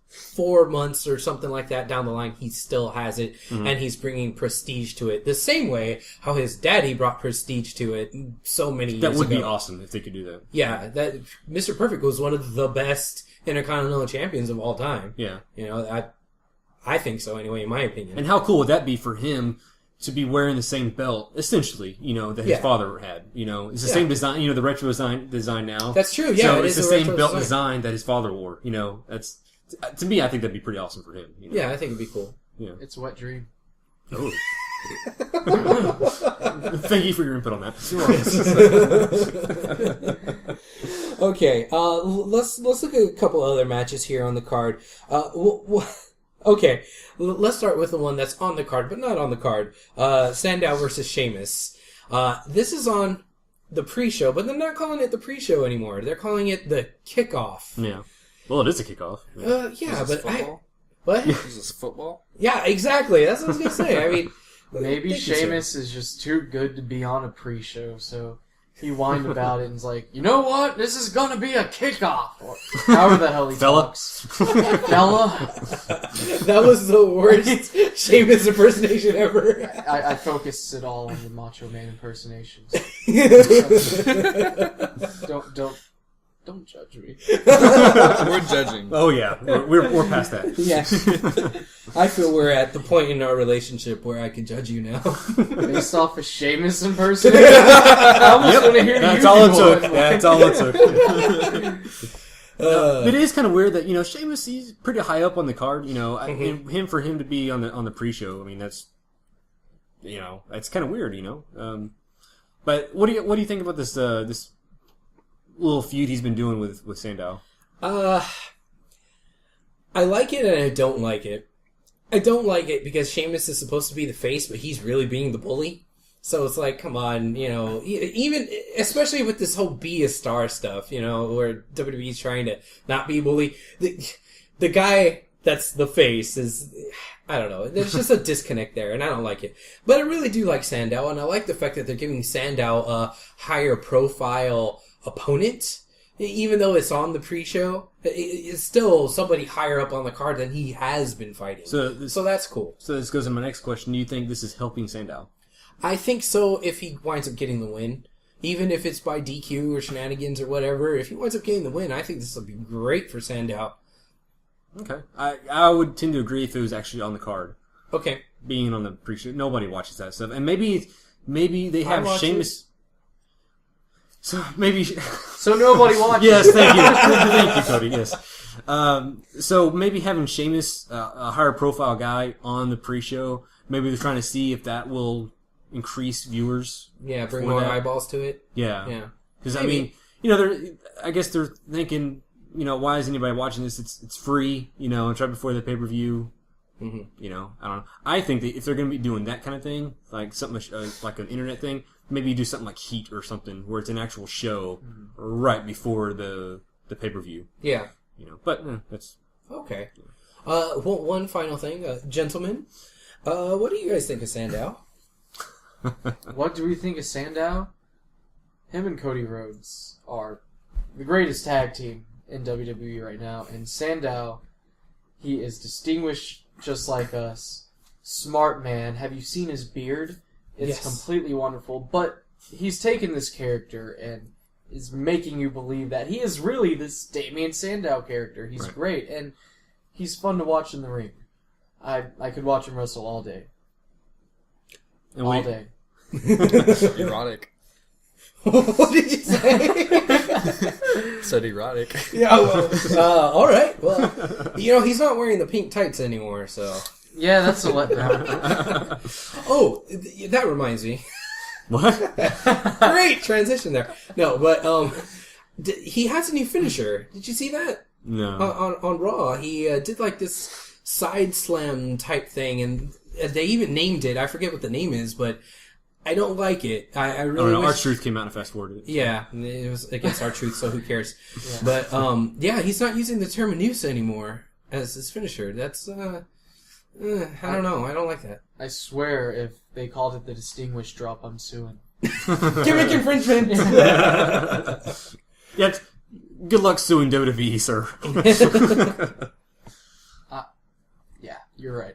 4 months or something like that down the line, he still has it, and he's bringing prestige to it. The same way how his daddy brought prestige to it so many years ago. That would be awesome if they could do that. Yeah, that Mr. Perfect was one of the best Intercontinental champions of all time. Yeah. I think so anyway, in my opinion. And how cool would that be for him to be wearing the same belt, essentially, that his father had. It's the same design, the retro design now. That's true, yeah. So it's the same belt design that his father wore. That's... To me, I think that'd be pretty awesome for him. Yeah, I think it'd be cool. Yeah. It's a wet dream. Oh. Thank you for your input on that. Okay, let's look at a couple other matches here on the card. Okay, let's start with the one that's on the card, but not on the card. Sandow versus Sheamus. This is on the pre-show, but they're not calling it the pre-show anymore. They're calling it the kickoff. Yeah. Well, it is a kickoff. Yeah, Is this football? What? Is this football? Yeah, exactly. That's what I was going to say. I mean... Maybe Sheamus is just too good to be on a pre-show, so he whined about it and was like, you know what? This is gonna be a kickoff. Or however the hell he talks. Fella. That was the worst Sheamus impersonation ever. I focused it all on the Macho Man impersonations. Don't judge me. We're judging. Oh yeah, we're past that. Yeah, I feel we're at the point in our relationship where I can judge you now. Based off a Sheamus impersonation. I almost want to hear That's you. all it took. That's all it took. It is kind of weird that Sheamus, he's pretty high up on the card. For him to be on the pre-show. I mean, that's that's kind of weird. But what do you think about this this little feud he's been doing with Sandow? I like it and I don't like it. I don't like it because Sheamus is supposed to be the face, but he's really being the bully. So it's like, come on, even, especially with this whole be a star stuff, where WWE's trying to not be a bully. The guy that's the face is, I don't know, there's just a disconnect there, and I don't like it. But I really do like Sandow, and I like the fact that they're giving Sandow a higher profile opponent, even though it's on the pre-show. It's still somebody higher up on the card than he has been fighting. So that's cool. So this goes to my next question. Do you think this is helping Sandow? I think so if he winds up getting the win. Even if it's by DQ or shenanigans or whatever, if he winds up getting the win, I think this will be great for Sandow. Okay. I would tend to agree if it was actually on the card. Okay. Being on the pre-show. Nobody watches that stuff. And maybe they have Sheamus... So nobody watches. Yes, thank you. Thank you, Cody. Yes. So maybe having Sheamus, a higher profile guy, on the pre-show, maybe they're trying to see if that will increase viewers. Yeah, bring more eyeballs to it. Yeah. Yeah. Because I guess they're thinking, why is anybody watching this? It's free, it's right before the pay-per-view. Mm-hmm. I don't know. I think that if they're going to be doing that kind of thing, like something like an internet thing, maybe you do something like Heat or something where it's an actual show right before the pay-per-view. Yeah. But that's... Okay. One final thing. Gentlemen, what do you guys think of Sandow? What do we think of Sandow? Him and Cody Rhodes are the greatest tag team in WWE right now. And Sandow, he is distinguished just like us. Smart man. Have you seen his beard? It's completely wonderful. But he's taken this character and is making you believe that he is really this Damien Sandow character. He's great, and he's fun to watch in the ring. I could watch him wrestle all day. All day. Erotic. What did you say? Said erotic. Yeah, well, all right. Well, he's not wearing the pink tights anymore, so. Yeah, that's a letdown. Oh, that reminds me. What? Great transition there. No, but he has a new finisher. Did you see that? No. On Raw, he did like this side slam type thing, and they even named it. I forget what the name is, but I don't like it. I really wish... R-Truth came out and fast-forwarded it. Yeah, it was against R-Truth, so who cares? Yeah. But, he's not using the terminus anymore as his finisher. That's, I don't know. I don't like that. I swear, if they called it the Distinguished Drop, I'm suing. Gimmick infringement! Yeah, good luck suing WWE, sir. Yeah, you're right.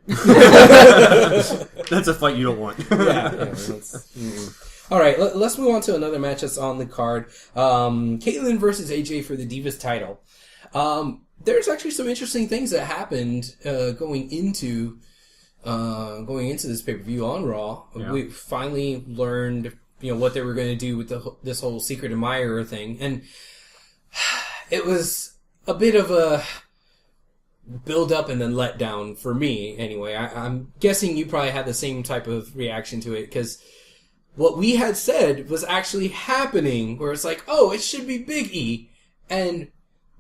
That's a fight you don't want. All right, let's move on to another match that's on the card. Caitlyn versus AJ for the Divas title. There's actually some interesting things that happened going into this pay-per-view on Raw. Yeah. We finally learned, what they were going to do with this whole secret admirer thing, and it was a bit of a build up and then let down for me. Anyway, I'm guessing you probably had the same type of reaction to it, because what we had said was actually happening, where it's like, oh, it should be Big E, and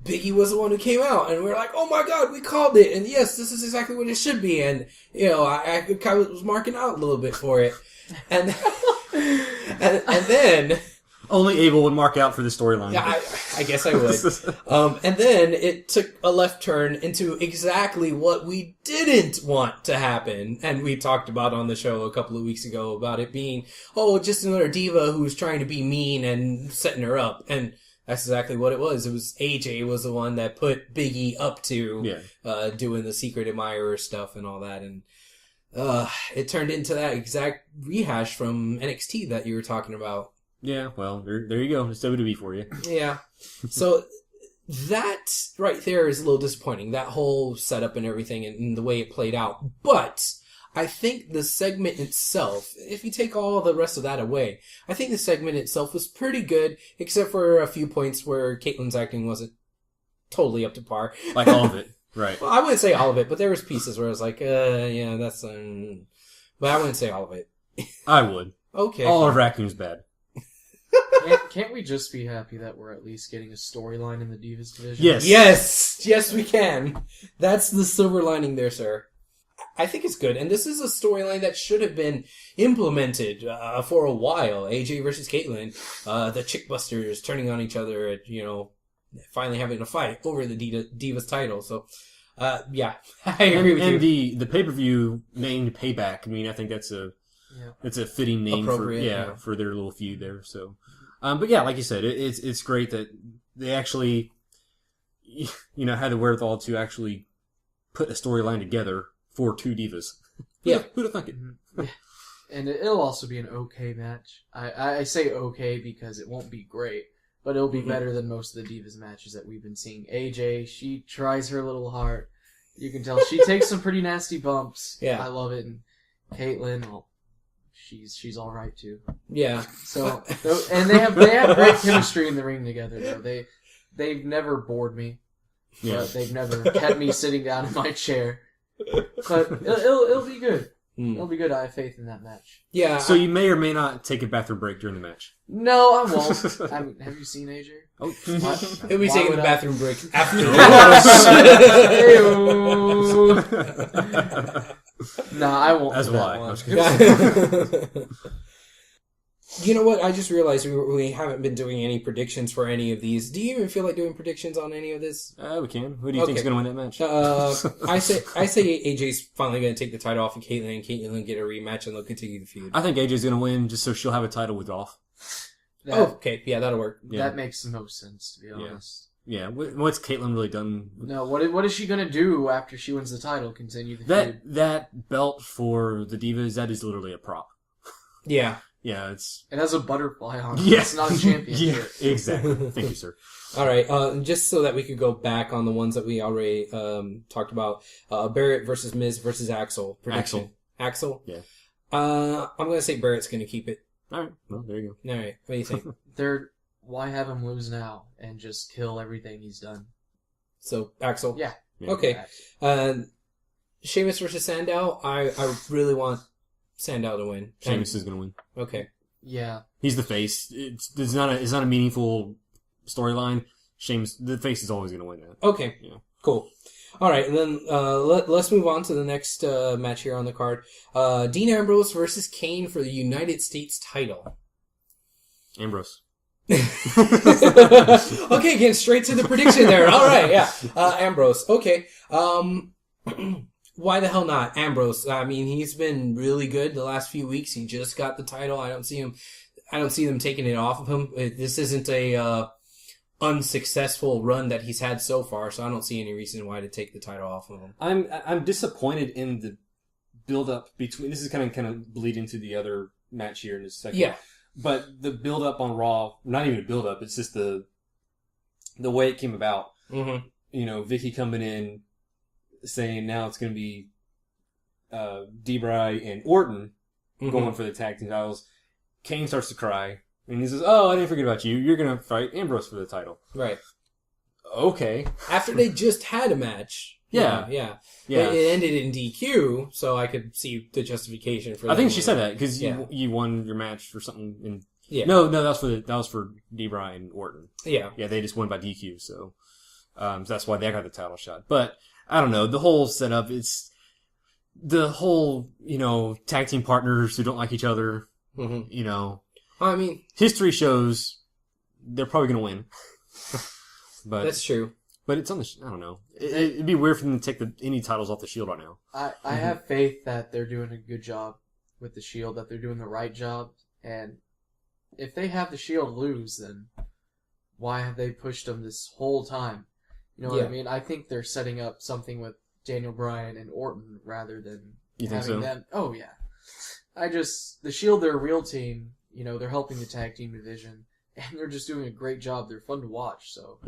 Big E was the one who came out, and we were like, oh my god, we called it, and yes, this is exactly what it should be, and, I kind of was marking out a little bit for it, and and then... Only Abel would mark out for the storyline. Yeah, I guess I would. And then it took a left turn into exactly what we didn't want to happen, and we talked about on the show a couple of weeks ago about it being, just another diva who's trying to be mean and setting her up, and... That's exactly what it was. It was AJ was the one that put Big E up to doing the secret admirer stuff and all that, and it turned into that exact rehash from NXT that you were talking about. Yeah, well, there you go. It's WWE for you. Yeah. So that right there is a little disappointing. That whole setup and everything and the way it played out. But I think the segment itself, if you take all the rest of that away, I think the segment itself was pretty good, except for a few points where Caitlyn's acting wasn't totally up to par. Like all of it, right. Well, I wouldn't say all of it, but there was pieces where I was like, that's... But I wouldn't say all of it. I would. Okay. All of Raccoon's bad. Can't we just be happy that we're at least getting a storyline in the Divas division? Yes! Yes, we can. That's the silver lining there, sir. I think it's good, and this is a storyline that should have been implemented for a while. AJ versus Caitlyn, the Chickbusters turning on each other, finally having a fight over the Divas title. So, I agree with you. And the pay-per-view named Payback. I mean, I think that's a fitting name for their little feud there. So, but yeah, like you said, it's great that they actually, had the wherewithal to actually put a storyline together for two divas. Yeah. Who'd have thunk it? Yeah. And it'll also be an okay match. I say okay because it won't be great, but it'll be better than most of the Divas matches that we've been seeing. AJ, she tries her little heart. You can tell she takes some pretty nasty bumps. Yeah. I love it. And Caitlyn, she's all right too. Yeah. So, and they have great chemistry in the ring together though. They've never bored me. Yeah. But they've never kept me sitting down in my chair. But it'll be good. It'll be good. I have faith in that match. Yeah. So you may or may not take a bathroom break during the match. No, I won't. I mean, have you seen AJ? Oh, he'll be taking a bathroom break after. Nah, I won't. That's why. You know what? I just realized we haven't been doing any predictions for any of these. Do you even feel like doing predictions on any of this? We can. Who do you think is going to win that match? I say AJ's finally going to take the title off of Caitlyn, and Caitlyn will get a rematch, and they'll continue the feud. I think AJ's going to win just so she'll have a title with Dolph. Okay, yeah, that'll work. Yeah. That makes the most sense, to be honest. Yeah, what's Caitlyn really done? No, what is she gonna do after she wins the title? Continue the feud? That belt for the Divas, that is literally a prop. Yeah. Yeah, it's... It has a butterfly on it. Yeah. It's not a championship. Yeah, exactly. Thank you, sir. All right, just so that we could go back on the ones that we already talked about, Barrett versus Miz versus Axel. Prediction. Axel? Yeah. I'm going to say Barrett's going to keep it. All right, well, there you All right, what do you think? Why have him lose now and just kill everything he's done? So, Axel? Yeah. go. Okay. Sheamus versus Sandow, I really want Sandow to win. Sheamus is going to win. Okay. Yeah. He's the face. It's not a meaningful storyline. Sheamus, the face is always going to win that. Okay. Yeah. Cool. All right, and then let's move on to the next match here on the card. Dean Ambrose versus Kane for the United States title. Ambrose. Okay, getting straight to the prediction there. All right, yeah. Ambrose. Okay. Why the hell not? Ambrose. I mean, he's been really good the last few weeks. He just got the title. I don't see them taking it off of him. This isn't a unsuccessful run that he's had so far, so I don't see any reason why to take the title off of him. I'm disappointed in the build up between. This is kind of bleed into the other match here in a second. Yeah. But the build up on Raw, not even a build up. It's just the way it came about. Mm-hmm. You know, Vicky coming in saying now it's going to be Debray and Orton going for the tag team titles. Kane starts to cry. And he says, "Oh, I didn't forget about you. You're going to fight Ambrose for the title." Right. Okay. After they just had a match. Yeah. Yeah. Yeah. It ended in DQ, so I could see the justification for that. I think she said that because Yeah. you won your match or something. And Yeah. No, that was for Debray and Orton. Yeah. Yeah, they just won by DQ, so that's why they got the title shot. But I don't know, the whole setup. It's the whole tag team partners who don't like each other. Mm-hmm. I mean, History shows they're probably going to win. But that's true. But it's on the. I don't know. It'd be weird for them to take any titles off the Shield right now. I have faith that they're doing a good job with the Shield, that they're doing the right job, and if they have the Shield lose, then why have they pushed them this whole time? You know what I mean? I think they're setting up something with Daniel Bryan and Orton rather than having them. Oh yeah. The Shield, they're a real team. They're helping the tag team division, and they're just doing a great job. They're fun to watch. So,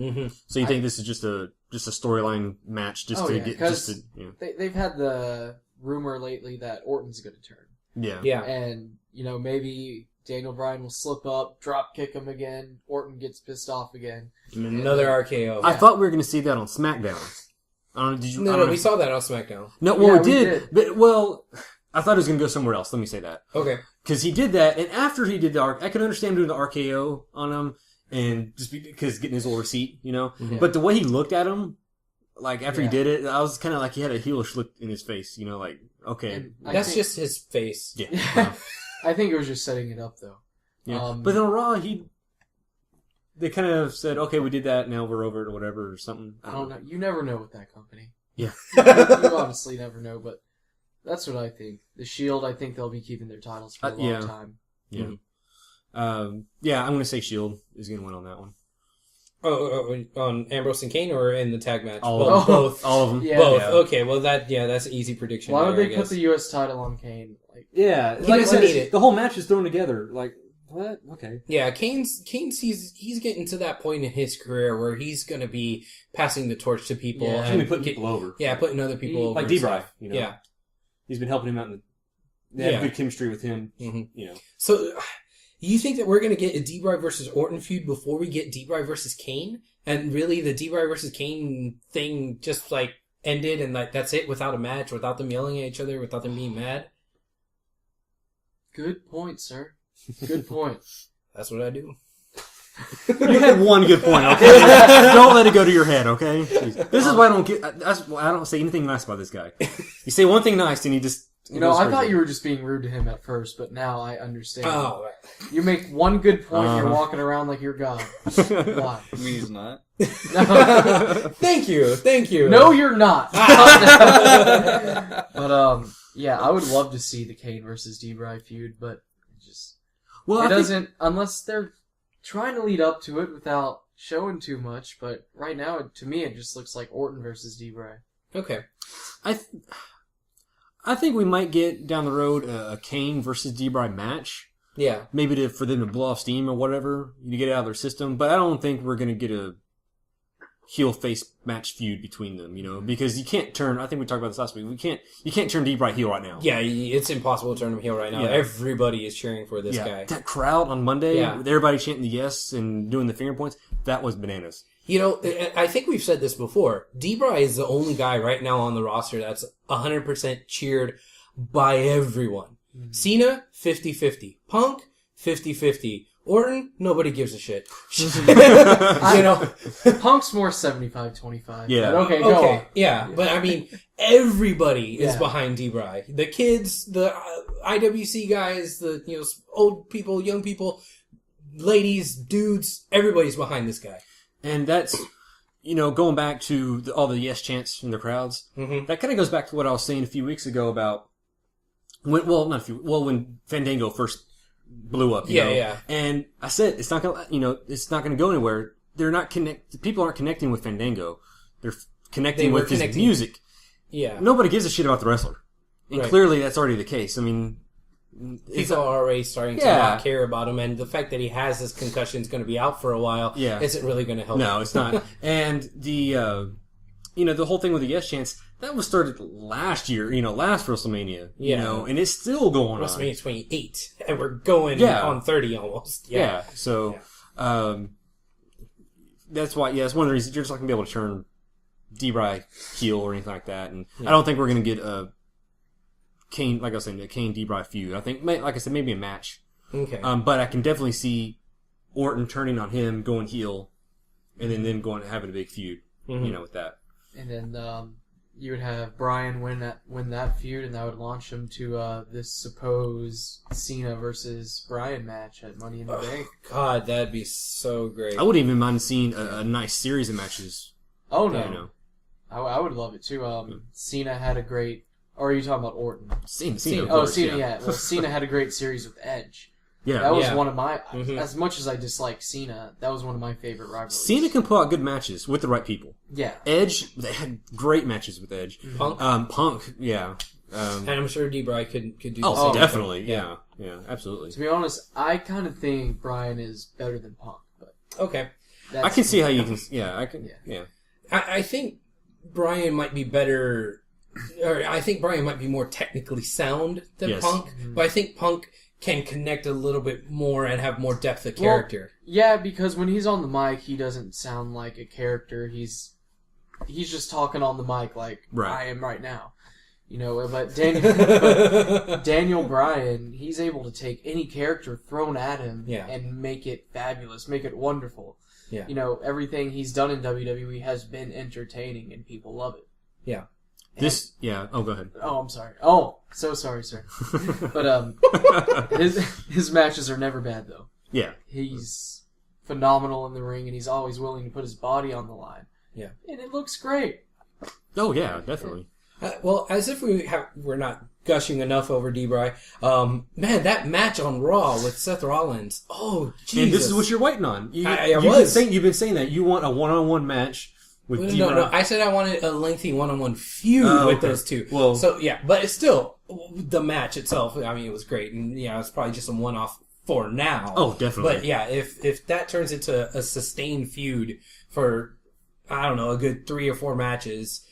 So you think this is just a storyline match they've had the rumor lately that Orton's going to turn. Yeah. Yeah. And maybe Daniel Bryan will slip up, drop kick him again. Orton gets pissed off again. Another RKO. I thought we were going to see that on SmackDown. I don't know. Did you? No, we saw that on SmackDown. No, well, we did. But I thought it was going to go somewhere else. Let me say that. Okay. Because he did that, and after he did I could understand doing the RKO on him, and just because getting his old receipt, Mm-hmm. But the way he looked at him, like after he did it, I was kind of like he had a heelish look in his face, like okay, That's just his face. yeah. I think it was just setting it up, though. Yeah. But then on Raw, they kind of said, okay, we did that, now we're over it or whatever or something. I don't know. You never know with that company. Yeah. You honestly never know, but that's what I think. The Shield, I think they'll be keeping their titles for a long time. Yeah. I'm going to say Shield is going to win on that one. On Ambrose and Kane or in the tag match? Both. All of them. Yeah. Both. Yeah. Okay, well that's an easy prediction. Why would they put the U.S. title on Kane? Yeah. He doesn't need it. The whole match is thrown together. Like, what? Okay. Yeah, Kane's he's getting to that point in his career where he's going to be passing the torch to people. Yeah, and putting people over. Yeah, putting other people over. Like Debray, Yeah. He's been helping him out. They have good chemistry with him, So, you think that we're going to get a Debray versus Orton feud before we get Debray versus Kane? And really, the Debray versus Kane thing just, ended and, that's it without a match, without them yelling at each other, without them being mad? Good point, sir. Good point. That's what I do. You had one good point, okay? Don't let it go to your head, okay? This is why I don't say anything nice about this guy. You say one thing nice and he just... I thought you were just being rude to him at first, but now I understand. Oh, You make one good point, you're walking around like you're God. Why? I mean, he's not. Thank you. No, you're not. But, yeah, I would love to see the Kane versus Debray feud, but it Well, doesn't, unless they're trying to lead up to it without showing too much, but right now, to me, it just looks like Orton versus D-Bray. Okay. I think we might get down the road a Kane versus D-Bry match. Yeah. Maybe for them to blow off steam or whatever, to get it out of their system. But I don't think we're going to get a heel-face match feud between them, because you can't turn, I think we talked about this last week, you can't turn D-Bry heel right now. Yeah, it's impossible to turn him heel right now. Yeah. Everybody is cheering for this guy. That crowd on Monday, with everybody chanting the yes and doing the finger points, that was bananas. I think we've said this before. D-Bry is the only guy right now on the roster that's 100% cheered by everyone. Mm-hmm. Cena, 50-50. Punk, 50-50. Orton, nobody gives a shit. Punk's more 75-25. Yeah. Okay, go on. Yeah, but I mean, everybody is behind D-Bry. The kids, the IWC guys, the old people, young people, ladies, dudes, everybody's behind this guy. And that's, going back to all the yes chants from the crowds, that kind of goes back to what I was saying a few weeks ago about, when Fandango first blew up, you know? Yeah. And I said, it's not gonna go anywhere. People aren't connecting with Fandango. They're connecting with his music. Yeah. Nobody gives a shit about the wrestler. And clearly that's already the case. I mean, people are already starting to not care about him, and the fact that he has this concussion is going to be out for a while isn't really going to help. No, it's not. And the whole thing with the yes chants, that was started last year, last WrestleMania, and it's still going on. WrestleMania 28, and we're going on 30 almost. Yeah. So, that's why, it's one of the reasons you're just not going to be able to turn D-Bry heel or anything like that, and I don't think we're going to get a Kane, like I was saying, the Kane D-Bry feud. I think, like I said, maybe a match. Okay. But I can definitely see Orton turning on him, going heel, and then them having a big feud, with that. And then you would have Bryan win that feud, and that would launch him to this supposed Cena versus Bryan match at Money in the Bank. God, that'd be so great. I wouldn't even mind seeing a nice series of matches. Oh, no. I would love it, too. Cena had a great... Or are you talking about Orton? Cena. Cena, yeah. Well, Cena had a great series with Edge. Yeah. That was one of my... As much as I dislike Cena, that was one of my favorite rivalries. Cena can pull out good matches with the right people. Yeah. Edge, they had great matches with Edge. Punk, yeah. And I'm sure D-Bry could do the same. Oh, definitely. Yeah, absolutely. To be honest, I kind of think Bryan is better than Punk. But okay. I can see how you can... I think Bryan might be better... Or I think Bryan might be more technically sound than Punk, but I think Punk can connect a little bit more and have more depth of character. Yeah, because when he's on the mic, he doesn't sound like a character. He's just talking on the mic like I am right now. But Daniel Bryan, he's able to take any character thrown at him and make it fabulous, make it wonderful. Yeah. Everything he's done in WWE has been entertaining and people love it. Yeah. Oh, go ahead. Oh, I'm sorry. Oh, so sorry, sir. But his matches are never bad, though. Yeah. He's phenomenal in the ring, and he's always willing to put his body on the line. Yeah. And it looks great. Oh, yeah, definitely. Well, as if we're not gushing enough over D-Bry. Man, that match on Raw with Seth Rollins. Oh, Jesus. And this is what you're waiting on. You've been saying that you want a one-on-one match. No, I said I wanted a lengthy one-on-one feud with those two. Well, so, but it's still, the match itself, I mean, it was great. And, it's probably just a one-off for now. Oh, definitely. But, if that turns into a sustained feud for, I don't know, a good 3 or 4 matches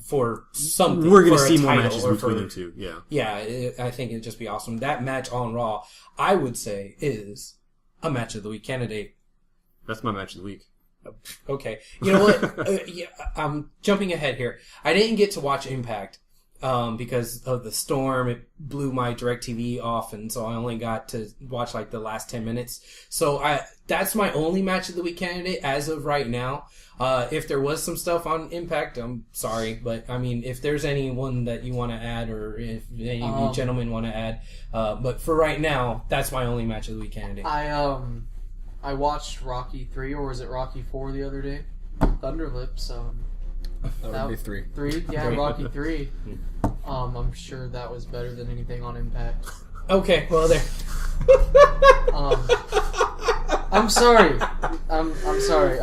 for something. We're going to see more matches between them two, Yeah, I think it'd just be awesome. That match on Raw, I would say, is a match of the week candidate. That's my match of the week. Okay. You know what? I'm jumping ahead here. I didn't get to watch Impact because of the storm. It blew my DirecTV off, and so I only got to watch like the last 10 minutes. So that's my only match of the week candidate as of right now. If there was some stuff on Impact, I'm sorry, but I mean, if there's anyone that you want to add, or if any of you gentlemen want to add, but for right now, that's my only match of the week candidate. I watched Rocky 3, or was it Rocky 4 the other day? Thunderlips. That would be 3. 3? Yeah, Rocky 3. I'm sure that was better than anything on Impact. Okay, well there. I'm sorry. I'm sorry.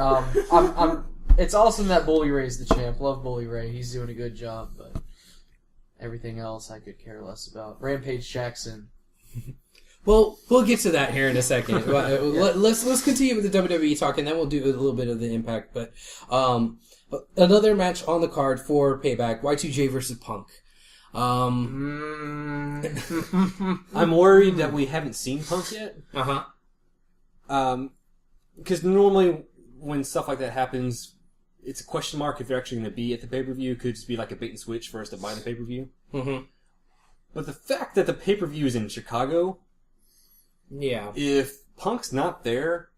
It's awesome that Bully Ray's the champ. Love Bully Ray. He's doing a good job, but everything else I could care less about. Rampage Jackson. Well, we'll get to that here in a second. Let's continue with the WWE talk, and then we'll do a little bit of the Impact. But another match on the card for Payback: Y2J versus Punk. I'm worried that we haven't seen Punk yet. Because normally when stuff like that happens, it's a question mark if they're actually going to be at the pay-per-view. It could just be like a bait and switch for us to buy the pay-per-view. But the fact that the pay-per-view is in Chicago, if Punk's not there,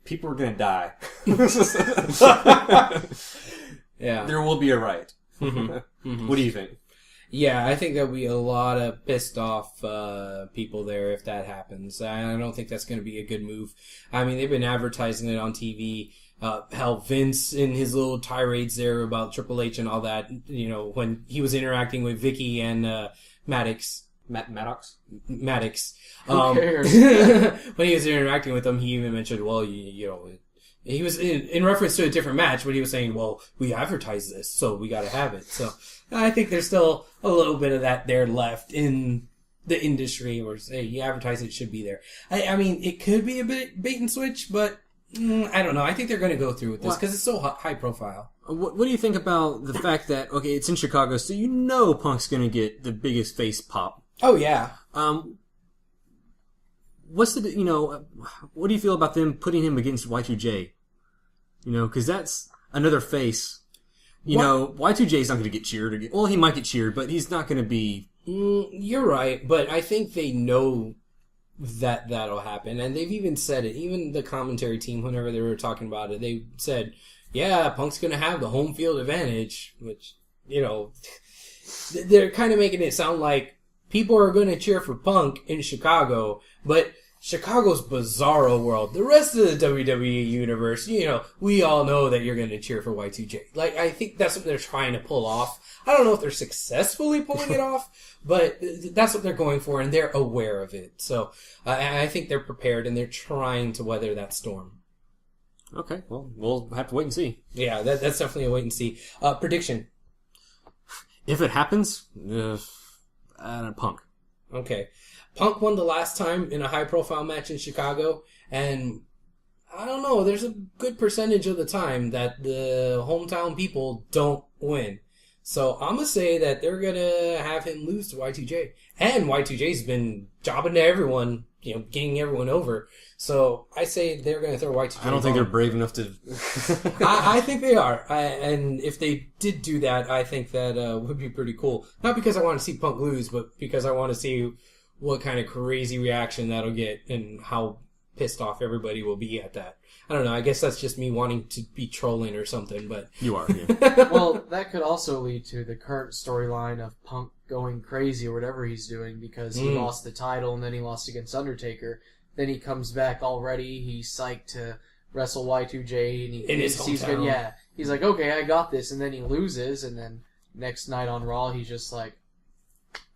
people are going to die. There will be a riot. What do you think? Yeah, I think there'll be a lot of pissed off people there if that happens. I don't think that's going to be a good move. I mean, they've been advertising it on TV. Hell, Vince in his little tirades there about Triple H and all that, when he was interacting with Vicky and Maddox. Maddox? Maddox. Who cares? When he was interacting with them, he even mentioned, well, he was in reference to a different match, but he was saying, well, we advertise this, so we got to have it. So I think there's still a little bit of that there left in the industry where, hey, you advertise it should be there. I mean, it could be a bit bait and switch, but I don't know. I think they're going to go through with this because it's so high profile. What do you think about the fact that, okay, it's in Chicago, so Punk's going to get the biggest face pop? Oh, yeah. What do you feel about them putting him against Y2J? Because that's another face. Y2J's not going to get cheered. Well, he might get cheered, but he's not going to be... You're right, but I think they know that that'll happen, and they've even said it. Even the commentary team, whenever they were talking about it, they said, yeah, Punk's going to have the home field advantage, which, they're kind of making it sound like people are going to cheer for Punk in Chicago, but Chicago's bizarro world. The rest of the WWE universe, we all know that you're going to cheer for Y2J. Like, I think that's what they're trying to pull off. I don't know if they're successfully pulling it off, but that's what they're going for, and they're aware of it. So I think they're prepared, and they're trying to weather that storm. Okay, well, we'll have to wait and see. Yeah, that's definitely a wait and see. Prediction. If it happens, Punk. Okay. Punk won the last time in a high-profile match in Chicago, and I don't know, there's a good percentage of the time that the hometown people don't win. So I'm going to say that they're going to have him lose to Y2J. And Y2J's been jobbing to everyone, getting everyone over. So I say they're going to throw Y2J. I don't think they're brave enough to... I think they are. And if they did do that, I think that would be pretty cool. Not because I want to see Punk lose, but because I want to see what kind of crazy reaction that'll get and how pissed off everybody will be at that. I don't know. I guess that's just me wanting to be trolling or something, but... You are, yeah. Well, that could also lead to the current storyline of Punk going crazy or whatever he's doing because he lost the title and then he lost against Undertaker. Then he comes back already. He's psyched to wrestle Y2J and in his hometown. Yeah. He's like, okay, I got this. And then he loses. And then next night on Raw, he's just like,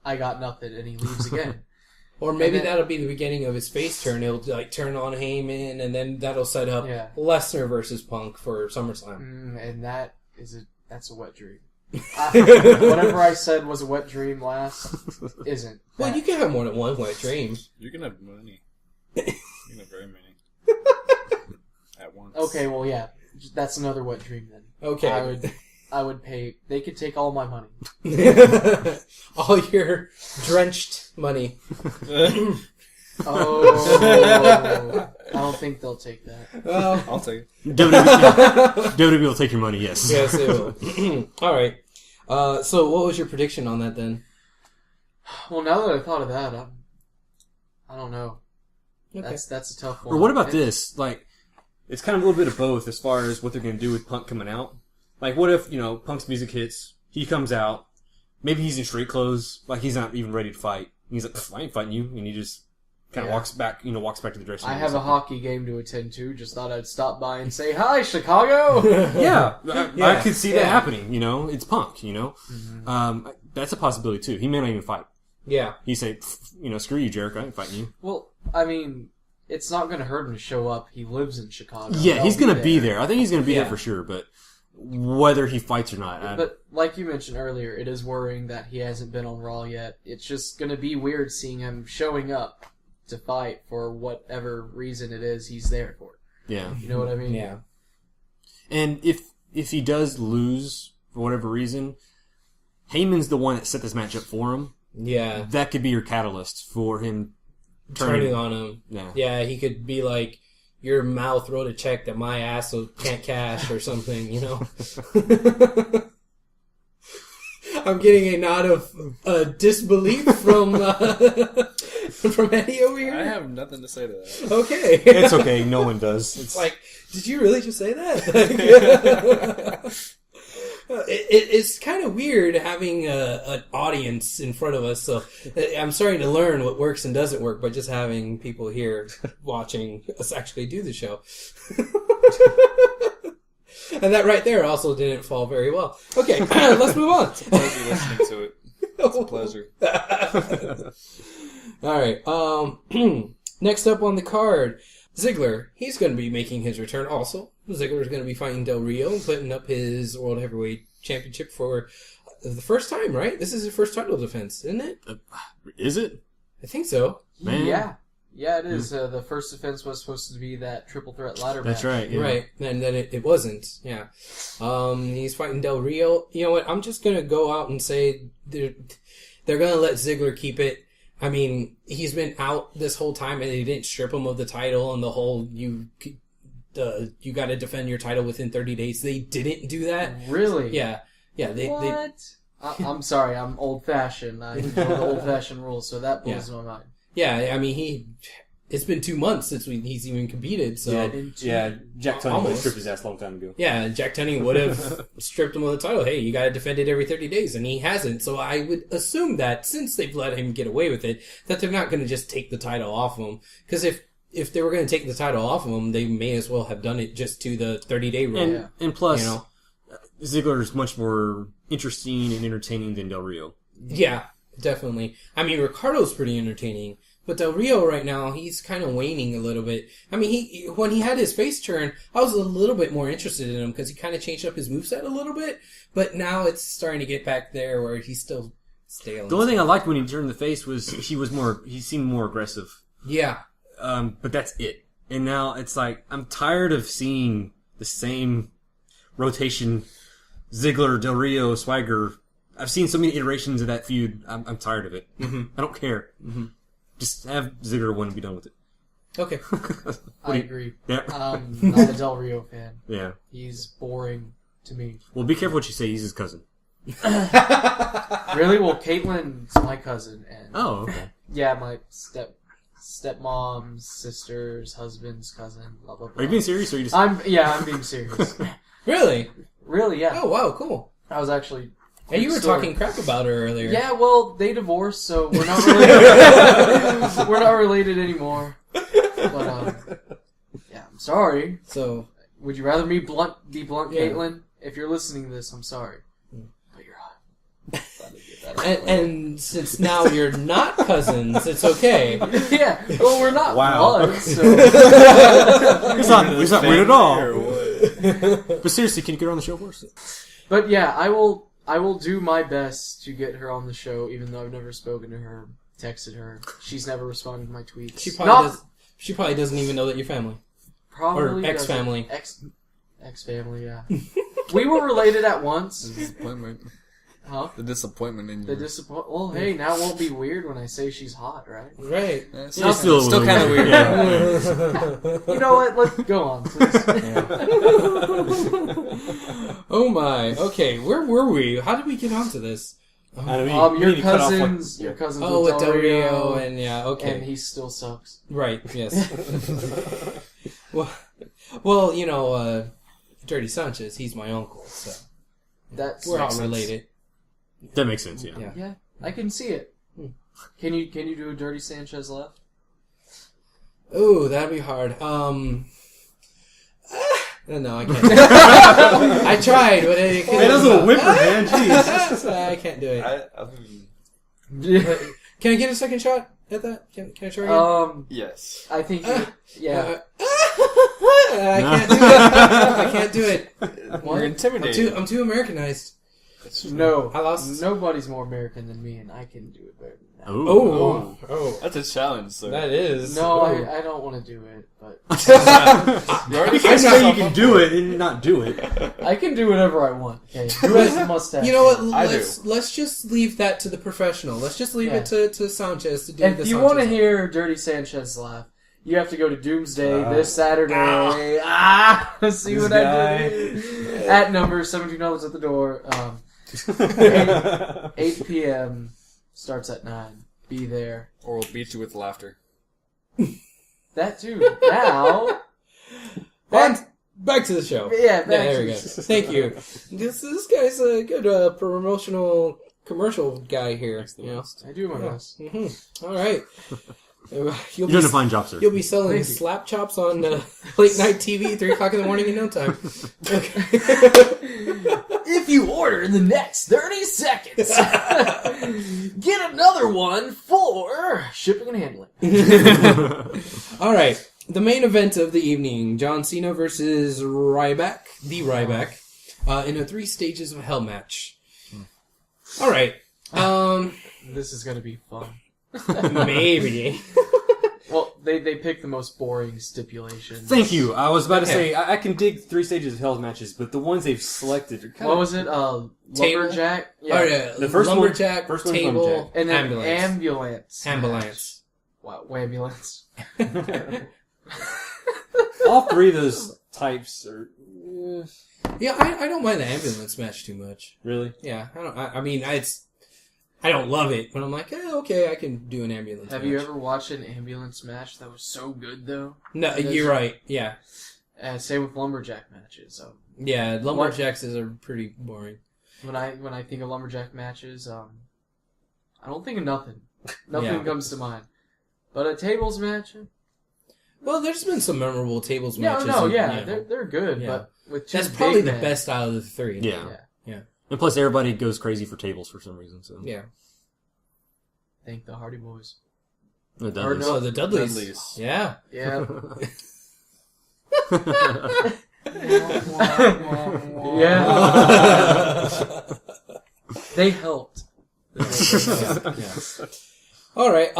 I got nothing. And he leaves again. Or maybe that'll be the beginning of his face turn. He'll turn on Heyman, and then that'll set up Lesnar versus Punk for SummerSlam. And that's a wet dream. Whatever I said was a wet dream last isn't. Well, you can have more than one wet dream. You can have many. You can have very many. At once. Okay, well, yeah. That's another wet dream then. Okay. I would pay. They could take all my money. All your drenched money. Oh, I don't think they'll take that. Well, I'll take it. WWE will take your money, yes. Yes, they will. All right. So what was your prediction on that then? Well, now that I thought of that, I don't know. Okay. That's a tough one. Or what about this? Like, it's kind of a little bit of both as far as what they're going to do with Punk coming out. Like, what if, Punk's music hits, he comes out, maybe he's in street clothes, like he's not even ready to fight. He's like, I ain't fighting you, and he just kind of walks back to the dressing room. I have a hockey game to attend to, just thought I'd stop by and say, hi, Chicago! Yeah, I could see that happening, it's Punk, Mm-hmm. That's a possibility too. He may not even fight. Yeah. He say, screw you, Jericho, I ain't fighting you. Well, I mean, it's not going to hurt him to show up. He lives in Chicago. Yeah, he's He'll going to be there. I think he's going to be Yeah. there for sure, but whether he fights or not. But like you mentioned earlier, it is worrying that he hasn't been on Raw yet. It's just going to be weird seeing him showing up to fight for whatever reason it is he's there for. Yeah. You know what I mean? Yeah. And if he does lose for whatever reason, Heyman's the one that set this match up for him. Yeah. That could be your catalyst for him Turning on him. Yeah. Yeah, he could be like, your mouth wrote a check that my ass can't cash or something, you know? I'm getting a nod of disbelief from Eddie over here. I have nothing to say to that. Okay. It's okay. No one does. It's like, did you really just say that? It's kind of weird having an audience in front of us. So I'm starting to learn what works and doesn't work by just having people here watching us actually do the show. And that right there also didn't fall very well. Okay, let's move on. It's a pleasure listening to it. It's a pleasure. All right. Next up on the card, Ziggler. He's going to be making his return also. Ziggler's going to be fighting Del Rio and putting up his World Heavyweight Championship for the first time, right? This is his first title defense, isn't it? Is it? I think so. Man. Yeah. Yeah, it is. The first defense was supposed to be that triple threat ladder match. That's right. Yeah. Right, and then it wasn't. Yeah, he's fighting Del Rio. You know what? I'm just gonna go out and say they're gonna let Ziggler keep it. I mean, he's been out this whole time, and they didn't strip him of the title and the whole you got to defend your title within 30 days. They didn't do that. Really? Yeah. They I'm sorry, I'm old-fashioned. I know the old-fashioned rules, so that blows my mind. yeah. I mean, it's been 2 months since he's even competed. So Yeah, Jack Tunney Almost. stripped his ass a long time ago. yeah, Jack Tunney would have stripped him of the title. Hey, you got to defend it every 30 days, and he hasn't. So I would assume that since they've let him get away with it, that they're not going to just take the title off of him. Because if they were going to take the title off of him, they may as well have done it just to the 30-day rule. And plus, You know? Ziggler is much more interesting and entertaining than Del Rio. Yeah, definitely. I mean, Ricardo's pretty entertaining, but Del Rio right now, he's kind of waning a little bit. I mean, when he had his face turn, I was a little bit more interested in him because he kind of changed up his moveset a little bit, but now it's starting to get back there where he's still stale. The only thing I liked when he turned the face was he seemed more aggressive. Yeah. But that's it. And now it's like, I'm tired of seeing the same rotation, Ziggler, Del Rio, Swagger. I've seen so many iterations of that feud. I'm tired of it. Mm-hmm. I don't care. Mm-hmm. Just have Ziggler win and be done with it. Okay. I agree. Yeah. I'm not a Del Rio fan. Yeah. He's boring to me. Well, be careful what you say. He's his cousin. Really? Well, Caitlin's my cousin, and Oh, okay. yeah, my stepmom's sister's husband's cousin. Blah blah blah. Are you being serious or are you just... I'm being serious. Really? Really? Yeah. Oh, wow, cool. I was actually. Hey, you were story. talking crap about her earlier. Yeah, well, they divorced, so we're not related. We're not related anymore. But yeah, I'm sorry. So, Would you rather me be blunt, Yeah. Caitlin? If you're listening to this, I'm sorry. But you're hot. and since now you're not cousins, it's okay. Yeah. Well, we're not Wow. blood, so. It's not weird at all. Or what? But seriously, can you get her on the show for us? But yeah, I will do my best to get her on the show, even though I've never spoken to her, texted her. She's never responded to my tweets. She probably doesn't even know that you're family. Probably or ex-family. Ex-family, yeah. We were related at once. Disappointment. Huh? The disappointment in you. Well, hey, now it won't be weird when I say she's hot, right? Right. Yeah, it's Yeah, still kind of weird. Yeah. You know what? Let's go on, please. Oh my. Okay, where were we? How did we get onto this? Your cousins Oh, with Del Rio and yeah, okay. And he still sucks. Right, yes. well, you know, Dirty Sanchez, he's my uncle, so we're all related. That makes sense, yeah. Yeah, I can see it. Can you do a Dirty Sanchez left? Ooh, that'd be hard. No, I can't. I tried, but it That doesn't whimper, man. Jeez. I can't do it. I mean, Can I get a second shot? at that? Can I try again? Yes. I think, yeah. I can't do it. I can't do it. You're intimidated. I'm too Americanized. No, I lost. Nobody's more American than me, and I can do it better than that. Oh. That's a challenge, sir. That is. No, I don't want to do it, but You already I know you can do it and not do it. I can do whatever I want. Okay, who has the mustache? You know what? I Let's just leave that to the professional. Let's just leave it to Sanchez to do If the you want to Sanchez. hear Dirty Sanchez laugh, you have to go to Doomsday this Saturday. See what I did? At number $17 at the door. 8 p.m. starts at 9. Be there. Or we'll beat you with laughter. That too. Now. Back to the show. Yeah, there we go. Thank you. This guy's a good promotional commercial guy here. You know? I do my best. Mm-hmm. All right. You're doing a fine job, sir. You'll be selling slap chops on late night TV, 3 o'clock in the morning in no time. If you order in the next 30 seconds, get another one for shipping and handling. All right. The main event of the evening, John Cena versus Ryback, in a 3 stages of hell match. All right. This is going to be fun. Maybe. Well, they picked the most boring stipulations. Thank you. I was about to say, I can dig 3 stages of Hell matches, but the ones they've selected are kind What of... was it? Lumberjack? Yeah. Oh, yeah. The first lumberjack, first one's table, lumberjack. And then ambulance. ambulance. Wow, ambulance. All 3 of those types are... Yeah, I don't mind the ambulance match too much. Really? Yeah, I mean, I don't love it, but I'm like, okay, I can do an ambulance match. Have you ever watched an ambulance match that was so good, though? No, you're right. Yeah. Same with lumberjack matches. Yeah, lumberjacks are pretty boring. When I think of lumberjack matches, I don't think of nothing. Nothing comes to mind. But a tables match... Well, there's been some memorable tables Yeah, matches. no, yeah, you know. they're good, Yeah. but with 2 That's probably big the men- best out of the 3. Yeah. Yeah. And plus, everybody goes crazy for tables for some reason, so... Yeah. Thank the Hardy Boys. The Or Dudleys. no, the Dudleys. Dudleys. Yeah. Yeah. Yeah. They helped. All right.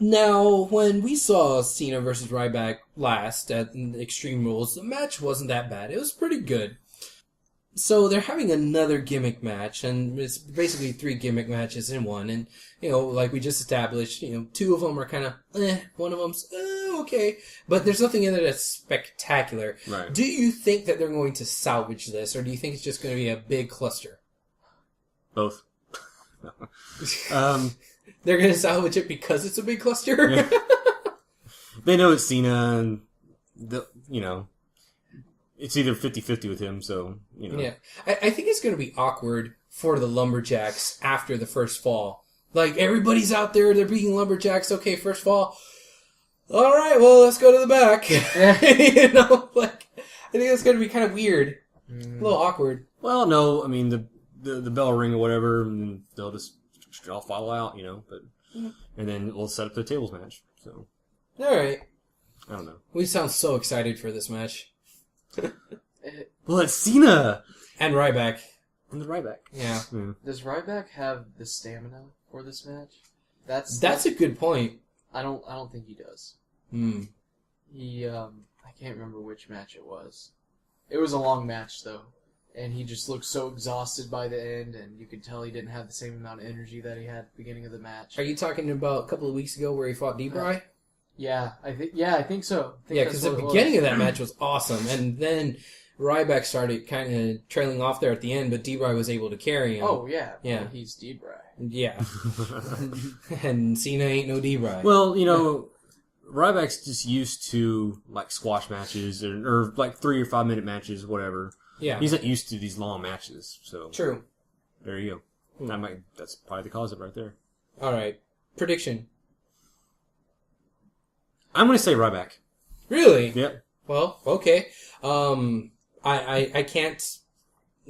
Now, when we saw Cena versus Ryback last at Extreme Rules, the match wasn't that bad. It was pretty good. So they're having another gimmick match, and it's basically 3 gimmick matches in one. And, you know, like we just established, 2 of them are kind of, one of them's, okay. But there's nothing in there that's spectacular. Right. Do you think that they're going to salvage this, or do you think it's just going to be a big cluster? Both. They're going to salvage it because it's a big cluster? Yeah. They know it's Cena, and, it's either 50-50 with him, so, Yeah. I think it's going to be awkward for the Lumberjacks after the first fall. Like, everybody's out there, they're beating Lumberjacks, okay, first fall. All right, well, let's go to the back. I think it's going to be kind of weird. A little awkward. Well, no, I mean, the bell will ring or whatever, and they'll just all follow out, but... And then we'll set up the tables match, so... All right. I don't know. We sound so excited for this match. Well, it's Cena! And Ryback. And the Ryback. Yeah. Does Ryback have the stamina for this match? That's a good point. I don't think he does. He I can't remember which match it was. It was a long match though, and he just looked so exhausted by the end, and you could tell he didn't have the same amount of energy that he had at the beginning of the match. Are you talking about a couple of weeks ago where he fought D-Bry? Yeah, I think so. Yeah, because the beginning of that match was awesome, and then Ryback started kind of trailing off there at the end, but D-Bry was able to carry him. Oh yeah, Yeah. Well, he's D-Bry. Yeah. And Cena ain't no D-Bry. Well, Ryback's just used to, like, squash matches, or like 3 or 5 minute matches, whatever. Yeah. He's not used to these long matches, so... True. There you go. That's probably the cause of it right there. All right. Prediction. I'm going to say Ryback. Really? Yep. Well, okay. I can't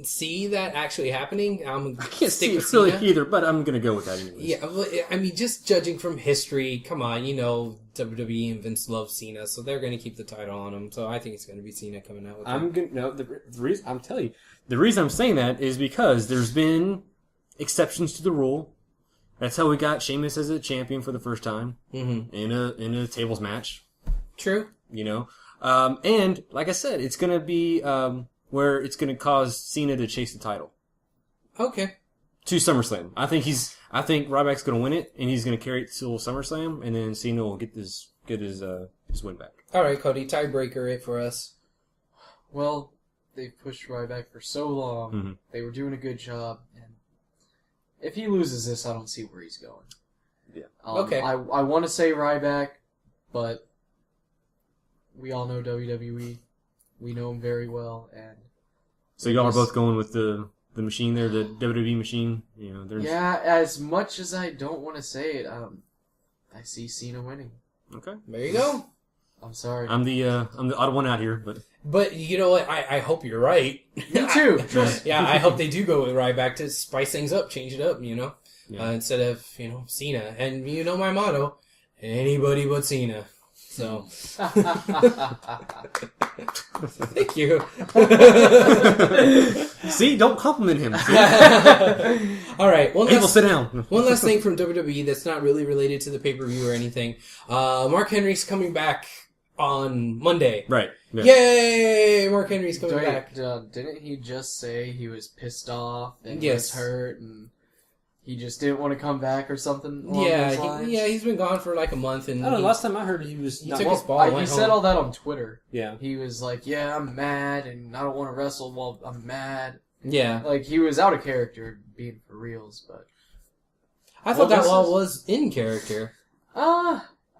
see that actually happening. I'm I can't see it really either, but I'm going to go with that anyways. Yeah, well, I mean, just judging from history, come on, WWE and Vince love Cena, so they're going to keep the title on him. So I think it's going to be Cena coming out with the reason I'm telling you, the reason I'm saying that is because there's been exceptions to the rule. That's how we got Sheamus as a champion for the first time in a tables match. True. And like I said, it's going to be where it's going to cause Cena to chase the title. Okay. To SummerSlam. I think Ryback's going to win it, and he's going to carry it till SummerSlam, and then Cena will get his win back. All right, Cody, tiebreaker it for us. Well, they've pushed Ryback for so long. Mm-hmm. They were doing a good job, and if he loses this, I don't see where he's going. Yeah. Okay. I want to say Ryback, but we all know WWE. We know him very well, and so y'all are both going with the machine there, the WWE machine. Yeah, as much as I don't want to say it, I see Cena winning. Okay. There you go. I'm sorry. I'm the odd one out here, But you know what? I hope you're right. Me too. Yeah, I hope they do go with Ryback to spice things up, change it up, Yeah. instead of, Cena. And my motto, anybody but Cena. So, thank you. See, don't compliment him. All right. People, sit down. One last thing from WWE that's not really related to the pay-per-view or anything. Mark Henry's coming back on Monday. Right. Yeah. Yay! Mark Henry's coming back. Didn't he just say he was pissed off and Yes. was hurt and he just didn't want to come back or something? He's been gone for like a month, and I don't know. Last time I heard, he was. He took his ball. And he went said home. all that on Twitter. Yeah. He was like, "Yeah, I'm mad, and I don't want to wrestle while I'm mad." Yeah, Like he was out of character, being for reals. But I thought Well, that law this is- was in character.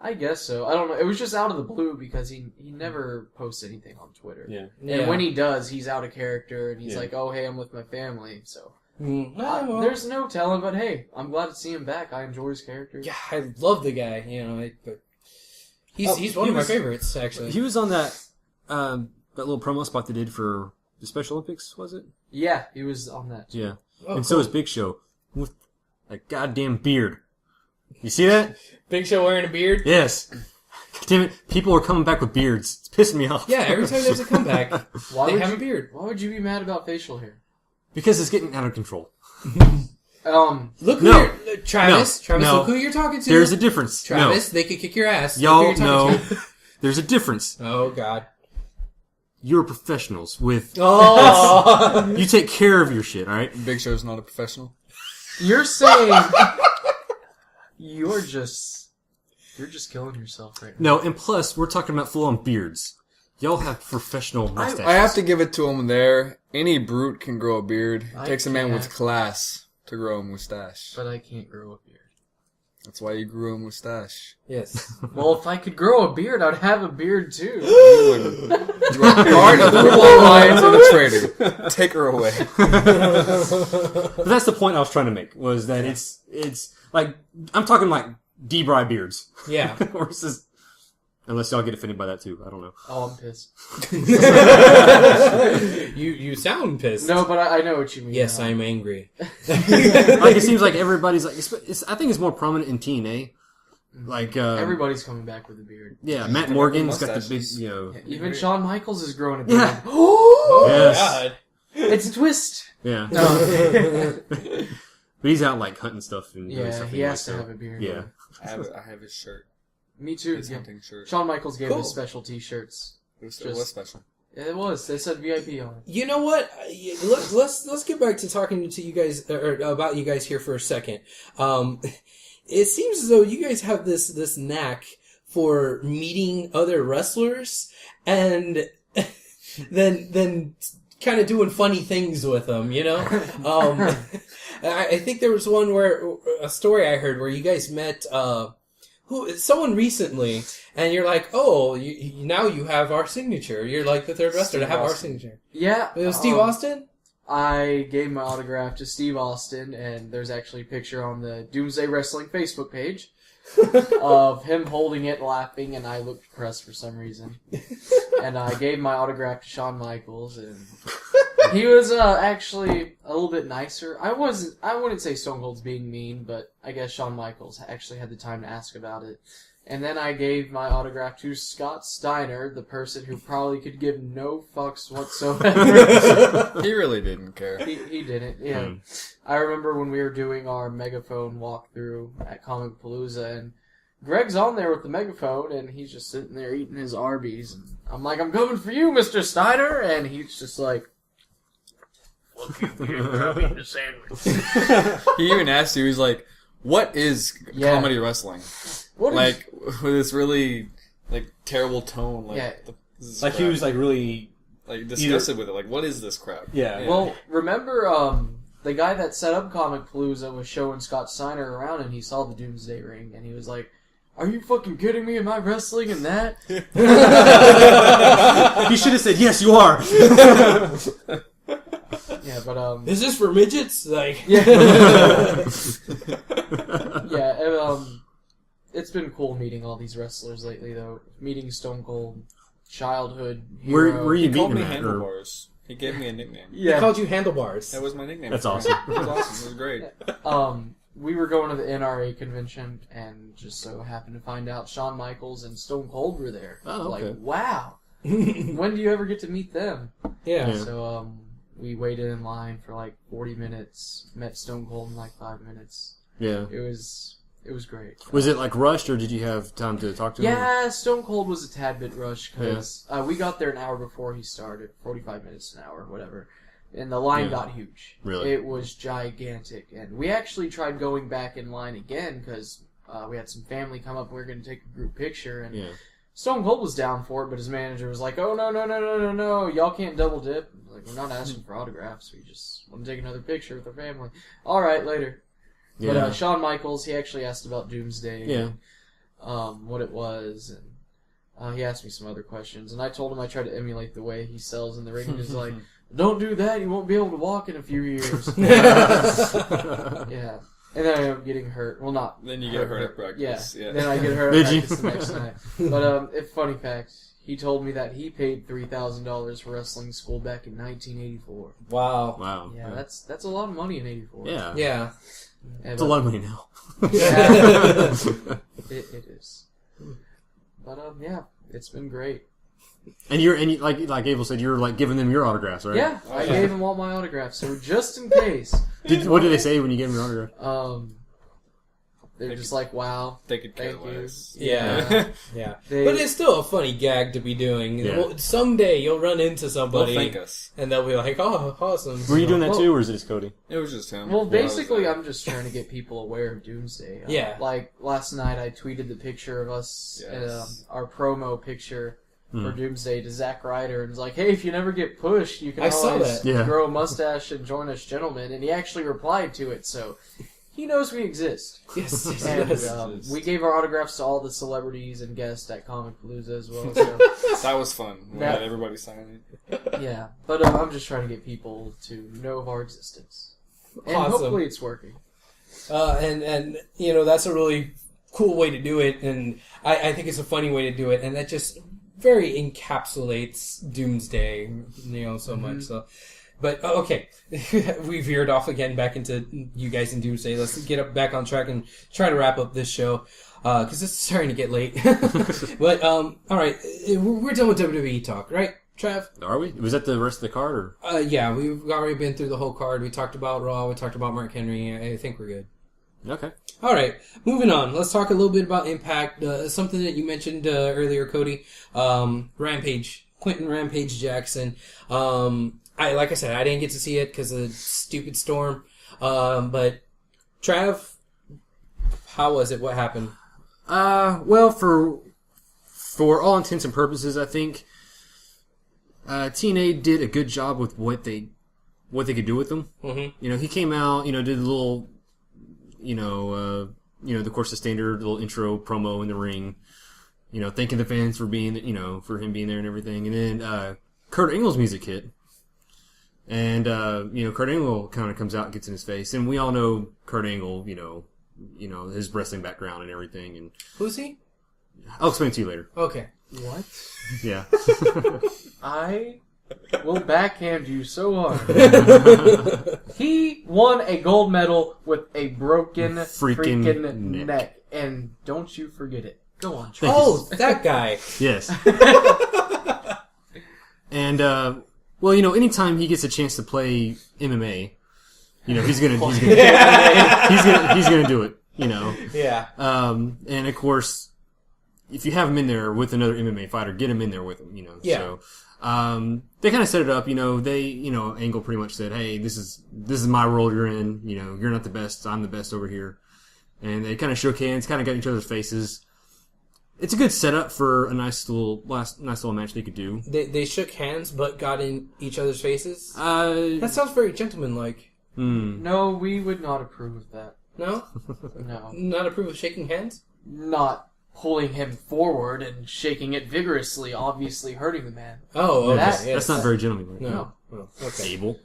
I guess so. I don't know. It was just out of the blue because he never posts anything on Twitter. Yeah. And when he does, he's out of character, and he's Yeah. like, "Oh, hey, I'm with my family." So Well, there's no telling. But hey, I'm glad to see him back. I enjoy his character. yeah, I love the guy. But he's one of my favorites, actually. He was on that little promo spot they did for the Special Olympics, was it? Yeah, he was on that. Yeah. Oh, And so is Big Show with a goddamn beard. You see that? Big Show wearing a beard. Yes. Damn it! People are coming back with beards. It's pissing me off. Yeah, every time there's a comeback, they have you, a beard. Why would you be mad about facial hair? Because it's getting out of control. Look who No. Travis. No. Travis, No. look who you're talking to. There's a difference. Travis, they could kick your ass. No. Look who Y'all you're know. talking to. There's a difference. Oh God. You're professionals with. Oh. You take care of your shit, all right? Big Show's not a professional. You're saying you're just killing yourself right now. No, and plus, we're talking about full-on beards. Y'all have professional mustaches. I have to give it to him there. Any brute can grow a beard. It I takes a man can't. with class to grow a mustache. But I can't grow a beard. That's why you grew a mustache. Yes. Well, if I could grow a beard, I'd have a beard too. You are part of the alliance of the traitor. Take her away. But that's the point I was trying to make, was that it's like, I'm talking like D-Bry beards. Yeah. Or is this, unless y'all get offended by that too, I don't know. Oh, I'm pissed. You sound pissed. No, but I know what you mean. Yes, now. I'm angry. Like, it seems like everybody's like, I think it's more prominent in TNA. Like, Everybody's coming back with a beard. yeah, Matt Morgan's got the big, Mustaches. Even Shawn Michaels is growing a beard. Yeah. Oh Yes. God. It's a twist. Yeah. No. But he's out like hunting stuff and doing Yeah, stuff. he anyway, has to so- have a beard. Yeah. I have his shirt. Me too. His Yeah. hunting shirt. Shawn Michaels gave Cool. us special T-shirts. It was Just- special. Yeah, it was. They said VIP on it. You know what? Let's get back to talking to you guys or about you guys here for a second. It seems as though you guys have this knack for meeting other wrestlers and then kind of doing funny things with them. I think there was one a story I heard where you guys met someone recently, and you're like, oh, now you have our signature. You're like the third wrestler to have our signature. Yeah. It was Steve Austin? I gave my autograph to Steve Austin, and there's actually a picture on the Doomsday Wrestling Facebook page of him holding it, laughing, and I looked depressed for some reason. And I gave my autograph to Shawn Michaels, and He was actually a little bit nicer. I wouldn't say Stone Cold's being mean, but I guess Shawn Michaels actually had the time to ask about it. And then I gave my autograph to Scott Steiner, the person who probably could give no fucks whatsoever. He really didn't care. He didn't, yeah. I remember when we were doing our megaphone walkthrough at Comic Palooza, and Greg's on there with the megaphone, and he's just sitting there eating his Arby's. And I'm like, I'm coming for you, Mr. Steiner! And he's just like... Fuck you, I'm eating a sandwich. He even asked you, he's like, what is comedy wrestling? What like, with this really, like, terrible tone. Like, Like, he was, like, really... like, disgusted with it. Like, what is this crap? Yeah. Well, remember, the guy that set up Comic Palooza was showing Scott Steiner around, and he saw the Doomsday ring, and he was like, are you fucking kidding me? Am I wrestling in that? He should have said, yes, you are! Yeah, but, Is this for midgets? Like, yeah, it's been cool meeting all these wrestlers lately, though. Meeting Stone Cold, childhood hero. Where you He called beating me him at? Or- Handlebars. He gave me a nickname. he called you handlebars. That was my nickname. That's for him. awesome. It was awesome. It was great. We were going to the NRA convention, and just so happened to find out Shawn Michaels and Stone Cold were there. Oh, okay. Like, wow. When do you ever get to meet them? Yeah. So, we waited in line for like 40 minutes, met Stone Cold in like 5 minutes. Yeah. It was great. Was it, like, rushed, or did you have time to talk to him? Yeah, Stone Cold was a tad bit rushed, because we got there an hour before he started, 45 minutes, an hour, whatever. And the line got huge. Really? It was gigantic. And we actually tried going back in line again, because we had some family come up and we were going to take a group picture. And Stone Cold was down for it, but his manager was like, oh, no, y'all can't double dip. I was like, we're not asking for autographs. We just want to take another picture with our family. All right, later. Yeah. But Shawn Michaels, he actually asked about Doomsday. Yeah. And, what it was. And he asked me some other questions. And I told him I tried to emulate the way he sells in the ring. And he's like, don't do that. You won't be able to walk in a few years. Yeah. And then I ended up getting hurt. Well, not. Then you get hurt at practice. Yeah. Yeah. Then I get hurt Did at you? practice the next night. But funny fact, he told me that he paid $3,000 for wrestling school back in 1984. Wow. Wow. Yeah, that's a lot of money in '84. Yeah. Yeah. It's a lot of money now. It is. But yeah, it's been great. And like Abel said, you're like giving them your autographs, right? Yeah, I gave him all my autographs, so just in case. What did they say when you gave them your autograph? They're just like, wow. They could care Thank you. less. Yeah. Yeah. They- But it's still a funny gag to be doing. Yeah. Well, someday you'll run into They'll somebody thank us. and they'll be like, oh, awesome. Were you doing that Well- too, or is it just Cody? It was just him. Well, While I was basically, there. I'm just trying to get people aware of Doomsday. Yeah. Like, last night I tweeted the picture of us, Yes. our promo picture for Doomsday to Zack Ryder, and was like, hey, if you never get pushed, you can I saw always that. Yeah. grow a mustache and join us gentlemen. And he actually replied to it, so he knows we exist. Yes, yes, And yes. we gave our autographs to all the celebrities and guests at Comic Palooza as well. So, That was fun. We That- had everybody sign it. yeah. But I'm just trying to get people to know of our existence. And Awesome. hopefully it's working. And you know, that's a really cool way to do it, and I think it's a funny way to do it, and that just very encapsulates Doomsday, you know, so much. So, but okay, we veered off again back into you guys in Doomsday. Let's get up back on track and try to wrap up this show because it's starting to get late. But all right, we're done with WWE talk, right, Trav? Are we? Was that the rest of the card, or? Yeah, we've already been through the whole card. We talked about Raw. We talked about Mark Henry. I think we're good. Okay. All right, moving on. Let's talk a little bit about Impact. Something that you mentioned earlier, Cody. Rampage, Quentin Rampage Jackson. Like I said, I didn't get to see it because of the stupid storm. But Trav, how was it? What happened? Well, for all intents and purposes, I think TNA did a good job with what they could do with them. Mm-hmm. You know, he came out, you know, did a little, of course, the standard little intro promo in the ring. You know, thanking the fans for being, for him being there and everything. And then Kurt Angle's music hit. And, Kurt Angle kind of comes out and gets in his face. And we all know Kurt Angle, his wrestling background and everything. And Who's he? I'll explain it to you later. Okay. What? Yeah. I will backhand you so hard. He won a gold medal with a broken freaking neck. And don't you forget it. Go on, Charles. Oh, that guy. Yes. And, well, anytime he gets a chance to play MMA, he's gonna do it, Yeah. And of course, if you have him in there with another MMA fighter, get him in there with him, Yeah. So, they kind of set it up, Angle pretty much said, hey, this is my world you're in, you're not the best, I'm the best over here. And they kind of shook hands, kind of got in each other's faces. It's a good setup for a nice little match they could do. They shook hands, but got in each other's faces? That That sounds very gentlemanlike. No, we would not approve of that. No? No. Not approve of shaking hands? Not pulling him forward and shaking it vigorously, obviously hurting the man. Oh, okay. That's- yes. That's not very gentlemanly. No. Oh, okay. Abel.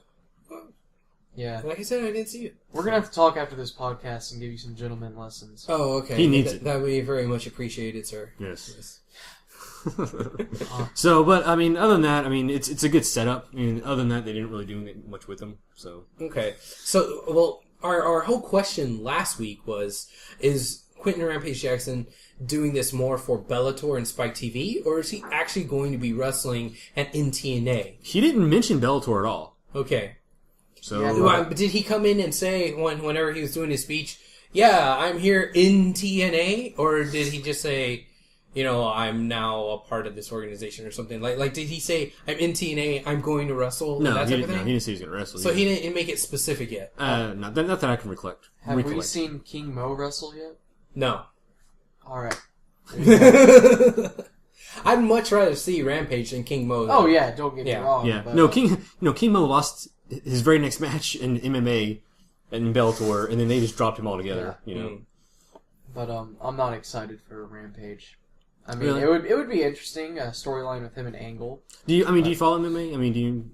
Yeah. Like I said, I didn't see it. We're going to have to talk after this podcast and give you some gentleman lessons. Oh, okay. He needs it. That would be very much appreciated, sir. Yes. So, but, other than that, it's a good setup. Other than that, they didn't really do much with them, so. Okay. So, well, our whole question last week was, is Quentin Rampage Jackson doing this more for Bellator and Spike TV, or is he actually going to be wrestling at TNA? He didn't mention Bellator at all. Okay. So, Yeah, But did he come in and say, whenever he was doing his speech, yeah, I'm here in TNA? Or did he just say, I'm now a part of this organization or something? Like did he say, I'm in TNA, I'm going to wrestle? no, that he type of didn't, thing? he didn't say he was going to wrestle. So he didn't make it specific yet? Not that I can recollect. Have we seen King Mo wrestle yet? No. Alright. I'd much rather see Rampage than King Mo. Oh, yeah, don't get me Yeah. wrong. Yeah. But, No, King Mo lost his very next match in MMA and in Bellator, and then they just dropped him altogether, But I'm not excited for Rampage. I mean, Really? it would be interesting, a storyline with him and Angle. Do you follow MMA? Do you...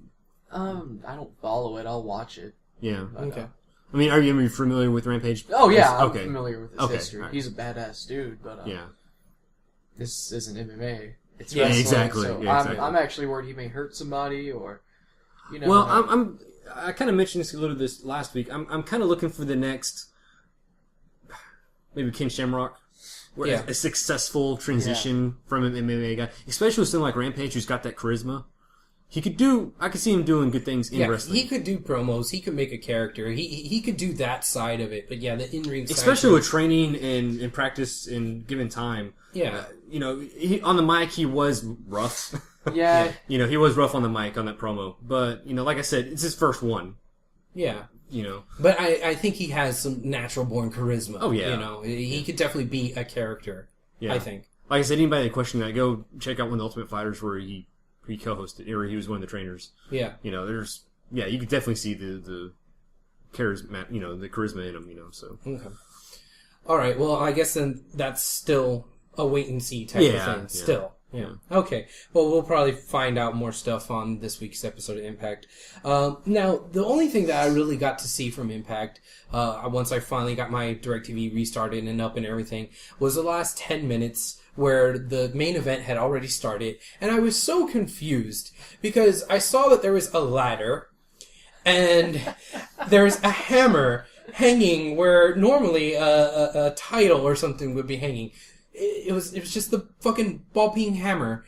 I don't follow it, I'll watch it. Yeah. But, Okay. Are you familiar with Rampage? Oh yeah, I'm Okay. familiar with his Okay, history. alright. He's a badass dude, but Yeah. this isn't MMA. It's Yeah, wrestling, exactly. So Yeah, exactly. I'm actually worried he may hurt somebody, or Well, I kind of mentioned this a little this last week. I'm kind of looking for the next, maybe Ken Shamrock, where Yeah. a successful transition from an MMA guy, especially with someone like Rampage who's got that charisma. I could see him doing good things in wrestling. he could do promos. He could make a character. He could do that side of it. But yeah, the in-ring side. Especially with training and practice and given time. Yeah. On the mic he was rough. yeah, He was rough on the mic on that promo. But, like I said, it's his first one. Yeah. You know. But I think he has some natural born charisma. Oh, yeah. He could definitely be a character. Yeah. I think. Like I said, anybody that questioned that, go check out one of the Ultimate Fighters where he co-hosted, or he was one of the trainers. Yeah. You could definitely see the charisma, the charisma in him, so. Okay. All right. Well, I guess then that's still a wait and see type of thing. Still. Yeah. Okay. Well, we'll probably find out more stuff on this week's episode of Impact. Now, the only thing that I really got to see from Impact, once I finally got my DirecTV restarted and up and everything, was the last 10 minutes where the main event had already started. And I was so confused because I saw that there was a ladder and there's a hammer hanging where normally a title or something would be hanging. It was just the fucking ball-peen hammer.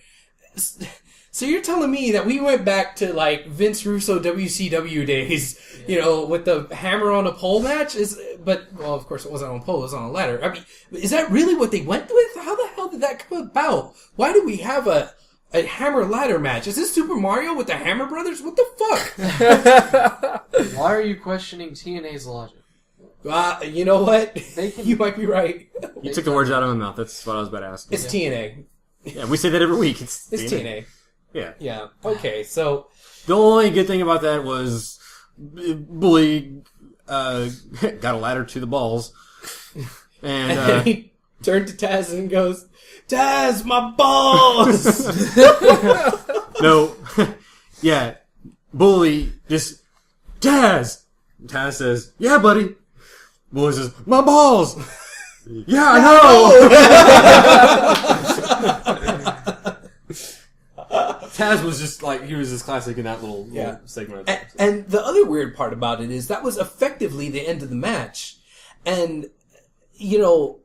So you're telling me that we went back to like Vince Russo WCW days, with the hammer on a pole match? But of course it wasn't on a pole, it was on a ladder. I mean, is that really what they went with? How the hell did that come about? Why do we have a hammer ladder match? Is this Super Mario with the Hammer Brothers? What the fuck? Why are you questioning TNA's logic? You know what? can- You might be right. You took the words out of my mouth. That's what I was about to ask. It's TNA. Yeah, we say that every week. It's TNA. Yeah. Yeah. Okay, so... The only good thing about that was Bully got a ladder to the balls. And And he turned to Taz and goes, Taz, my balls! no. Yeah. Bully just, Taz! Taz says, yeah, buddy. Bully says, my balls! Yeah, I know! Taz was just like, he was just classic in that little segment. And the other weird part about it is that was effectively the end of the match. And, you know,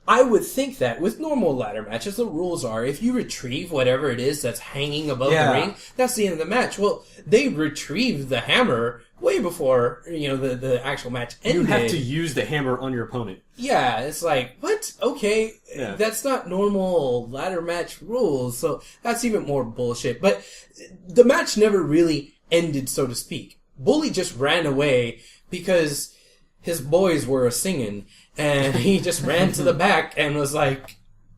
I would think that with normal ladder matches, the rules are if you retrieve whatever it is that's hanging above the ring, that's the end of the match. Well, they retrieved the hammer way before, you know, the actual match ended. You have to use the hammer on your opponent. Yeah, it's like, what? Okay, that's not normal ladder match rules, so that's even more bullshit. But the match never really ended, so to speak. Bully just ran away because his boys were singing, and he just ran to the back and was like,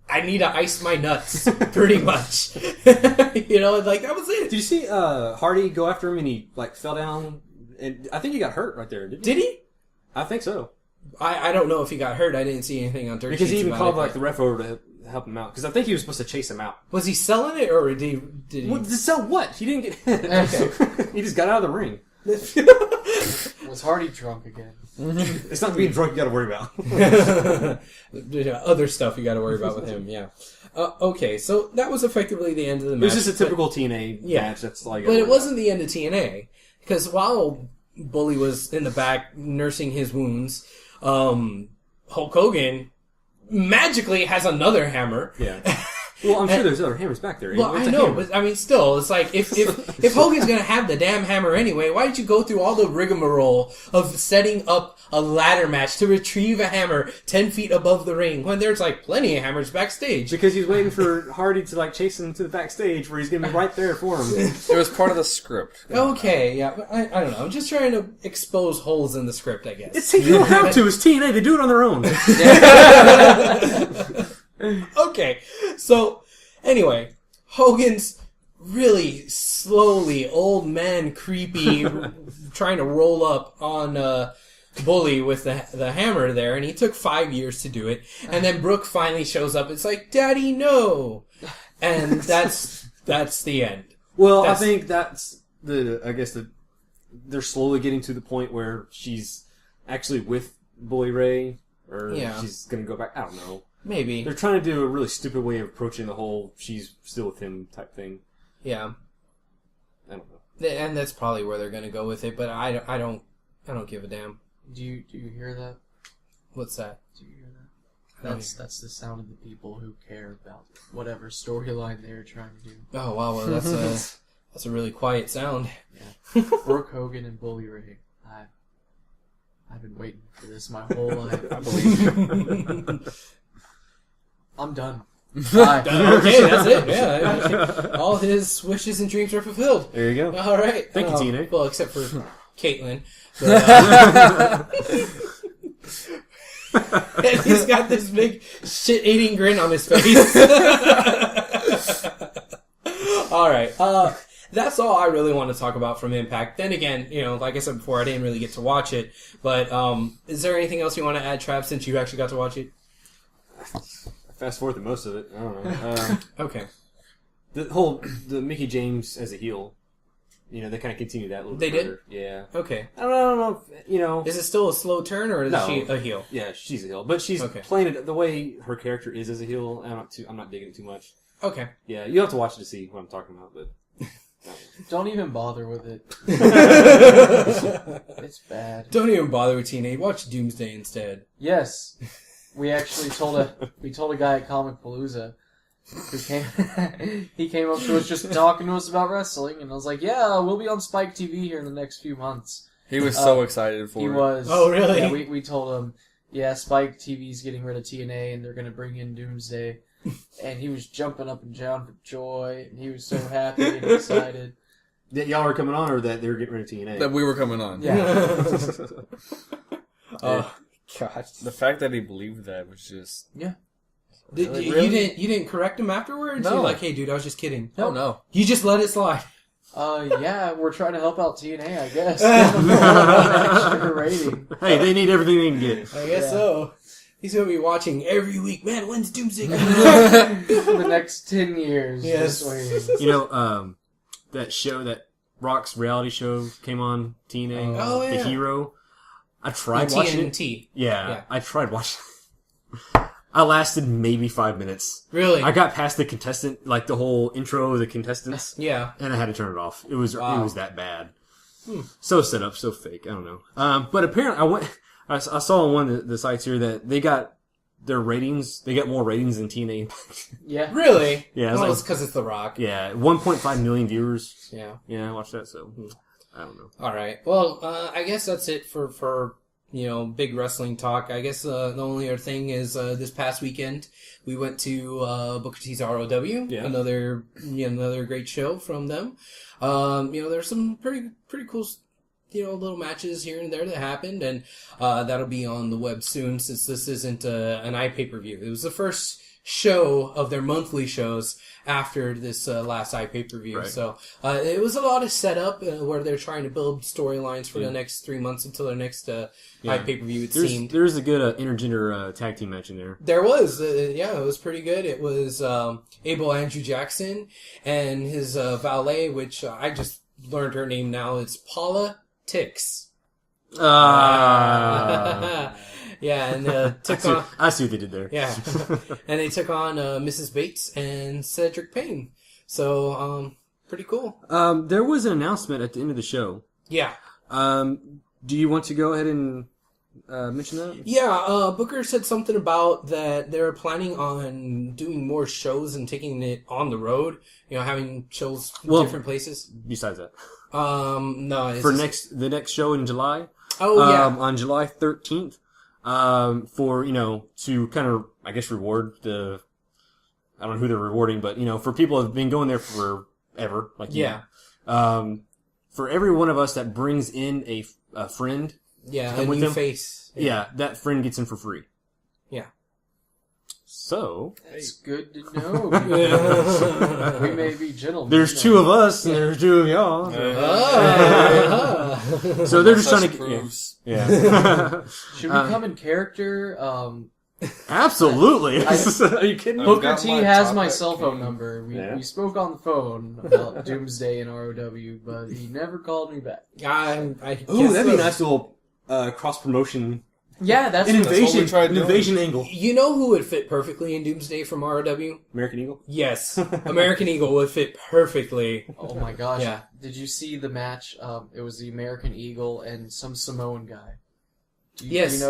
I need to ice my nuts, pretty much. You know, like, that was it. Did you see Hardy go after him and he, like, fell down? And I think he got hurt right there, didn't he? Did he? I think so. I don't know if he got hurt. I didn't see anything on dirt because he sheets even about called it, like the ref over to help him out. Because I think he was supposed to chase him out. Was he selling it, or did he... Well, to sell what? He didn't get hit. Okay. He just got out of the ring. Was Hardy drunk again? It's not being drunk you gotta worry about. Other stuff you gotta worry about with him, yeah. Okay, so that was effectively the end of the match. It was just a typical TNA match. That's like. But it wasn't the end of TNA. Because while Bully was in the back nursing his wounds, Hulk Hogan magically has another hammer. Yeah. Well, I'm sure there's other hammers back there. Well, I know, but I mean, still, it's like, if Hogan's gonna have the damn hammer anyway, why did you go through all the rigmarole of setting up a ladder match to retrieve a hammer 10 feet above the ring when there's, like, plenty of hammers backstage? Because he's waiting for Hardy to, like, chase him to the backstage where he's gonna be right there for him. It was part of the script. Okay, yeah, but I don't know. I'm just trying to expose holes in the script, I guess. You don't have to. It's TNA. They do it on their own. Okay, so, anyway, Hogan's really slowly, old man, creepy, trying to roll up on Bully with the hammer there, and he took 5 years to do it, and then Brooke finally shows up. It's like, Daddy, no! And that's the end. Well, I think that's they're slowly getting to the point where she's actually with Bully Ray, or she's gonna go back. I don't know. Maybe. They're trying to do a really stupid way of approaching the whole she's still with him type thing. Yeah. I don't know. And that's probably where they're going to go with it, but I don't give a damn. Do you hear that? What's that? Do you hear that? That's the sound of the people who care about whatever storyline they're trying to do. Oh, wow, well, that's a really quiet sound. Yeah. Brooke Hogan and Bully Ray. I've been waiting for this my whole life. I believe. I'm done. Okay, that's it. Yeah, all his wishes and dreams were fulfilled. There you go. All right. Thank you, TNA. Well, except for Caitlyn. And he's got this big shit-eating grin on his face. All right. That's all I really want to talk about from Impact. Then again, you know, like I said before, I didn't really get to watch it. But is there anything else you want to add, Trav, since you actually got to watch it? Fast forward to most of it. I don't know. Okay. The Mickey James as a heel, you know, they kind of continue that a little bit further. Yeah. Okay. I don't know if, you know. Is it still a slow turn, or is she a heel? Yeah, she's a heel. But she's playing it the way her character is as a heel. I'm not digging it too much. Okay. Yeah, you have to watch it to see what I'm talking about, but. Don't even bother with it. It's bad. Don't even bother with TNA. Watch Doomsday instead. Yes. We actually told a guy at Comic Palooza who came up to us just talking to us about wrestling, and I was like, yeah, we'll be on Spike TV here in the next few months. He was so excited for it. He was. Oh, really? Yeah, we told him, yeah, Spike TV's getting rid of TNA, and they're going to bring in Doomsday. And he was jumping up and down for joy, and he was so happy and excited. That y'all were coming on, or that they were getting rid of TNA? That we were coming on. Yeah. Oh, gosh. The fact that he believed that was just... Yeah. You didn't correct him afterwards? No. You're like, hey, dude, I was just kidding. Oh, no. You just let it slide. Yeah, we're trying to help out TNA, I guess. Extra rating. Hey, they need everything they can get. I guess so. He's going to be watching every week. Man, when's Doomsday coming out? For the next 10 years. Yes. You know, that show, that Rock's reality show came on TNA, Oh, yeah. The Hero. I tried watching it. TNT. Yeah, I tried watching it. I lasted maybe 5 minutes. Really? I got past the contestant, like the whole intro of the contestants. Yeah. And I had to turn it off. It was that bad. Hmm. So set up, so fake. I don't know. But apparently, I saw on one of the sites here that they got their ratings. They got more ratings than TNA Impact. Yeah. Really? Yeah, Well, it's because it's The Rock. Yeah, 1.5 million viewers. Yeah. Yeah, I watched that. So I don't know. All right. Well, I guess that's it for big wrestling talk. I guess the only other thing is this past weekend we went to Booker T's ROW. Yeah. Another great show from them. There's some pretty cool little matches here and there that happened, and that'll be on the web soon since this isn't an iPay-per-view. It was the first show of their monthly shows after this last iPay-per-view. Right. So it was a lot of setup where they're trying to build storylines for the next 3 months until their next iPay-per-view, it seemed. There's a good intergender tag team match in there. There was. It was pretty good. It was Abel Andrew Jackson and his valet, which I just learned her name now. It's Paula Tix. Yeah, and took on... I see what they did there. Yeah. And they took on Mrs. Bates and Cedric Payne. So, pretty cool. There was an announcement at the end of the show. Yeah. Do you want to go ahead and mention that? Yeah, Booker said something about that they're planning on doing more shows and taking it on the road. Having shows in different places. Besides that. No. It's For the next show in July. Oh, yeah. On July 13th. For, to kind of, I guess, reward I don't know who they're rewarding, but, for people who have been going there forever, like yeah. For every one of us that brings in a friend. Yeah, a with new them, face. Yeah, that friend gets in for free. Yeah. So. That's good to know. We may be gentlemen. There's two of us, and there's two of y'all. So they're just trying to... Yeah. Should we come in character? Absolutely. Are you kidding me? Booker T has my cell phone number. We spoke on the phone about Doomsday and ROW, but he never called me back. Ooh, that'd be a nice little cross-promotion... Yeah, that's an what invasion angle. You know who would fit perfectly in Doomsday from ROW? American Eagle? Yes. American Eagle would fit perfectly. Oh my gosh. Yeah. Did you see the match? It was the American Eagle and some Samoan guy. Yes.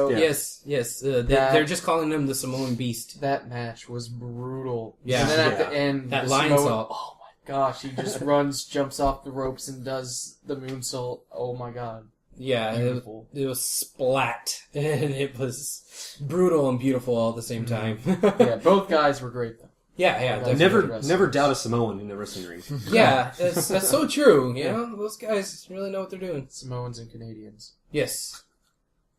Yes. They're just calling him the Samoan Beast. That match was brutal. Yeah. And then at the end, that the line Samoan, salt. oh my gosh, he just runs, jumps off the ropes, and does the moonsault. Oh my god. Yeah, it was splat, and it was brutal and beautiful all at the same time. Yeah, both guys were great though. Yeah, Never doubt a Samoan in the wrestling ring. Yeah, that's so true. Those guys really know what they're doing. Samoans and Canadians. Yes,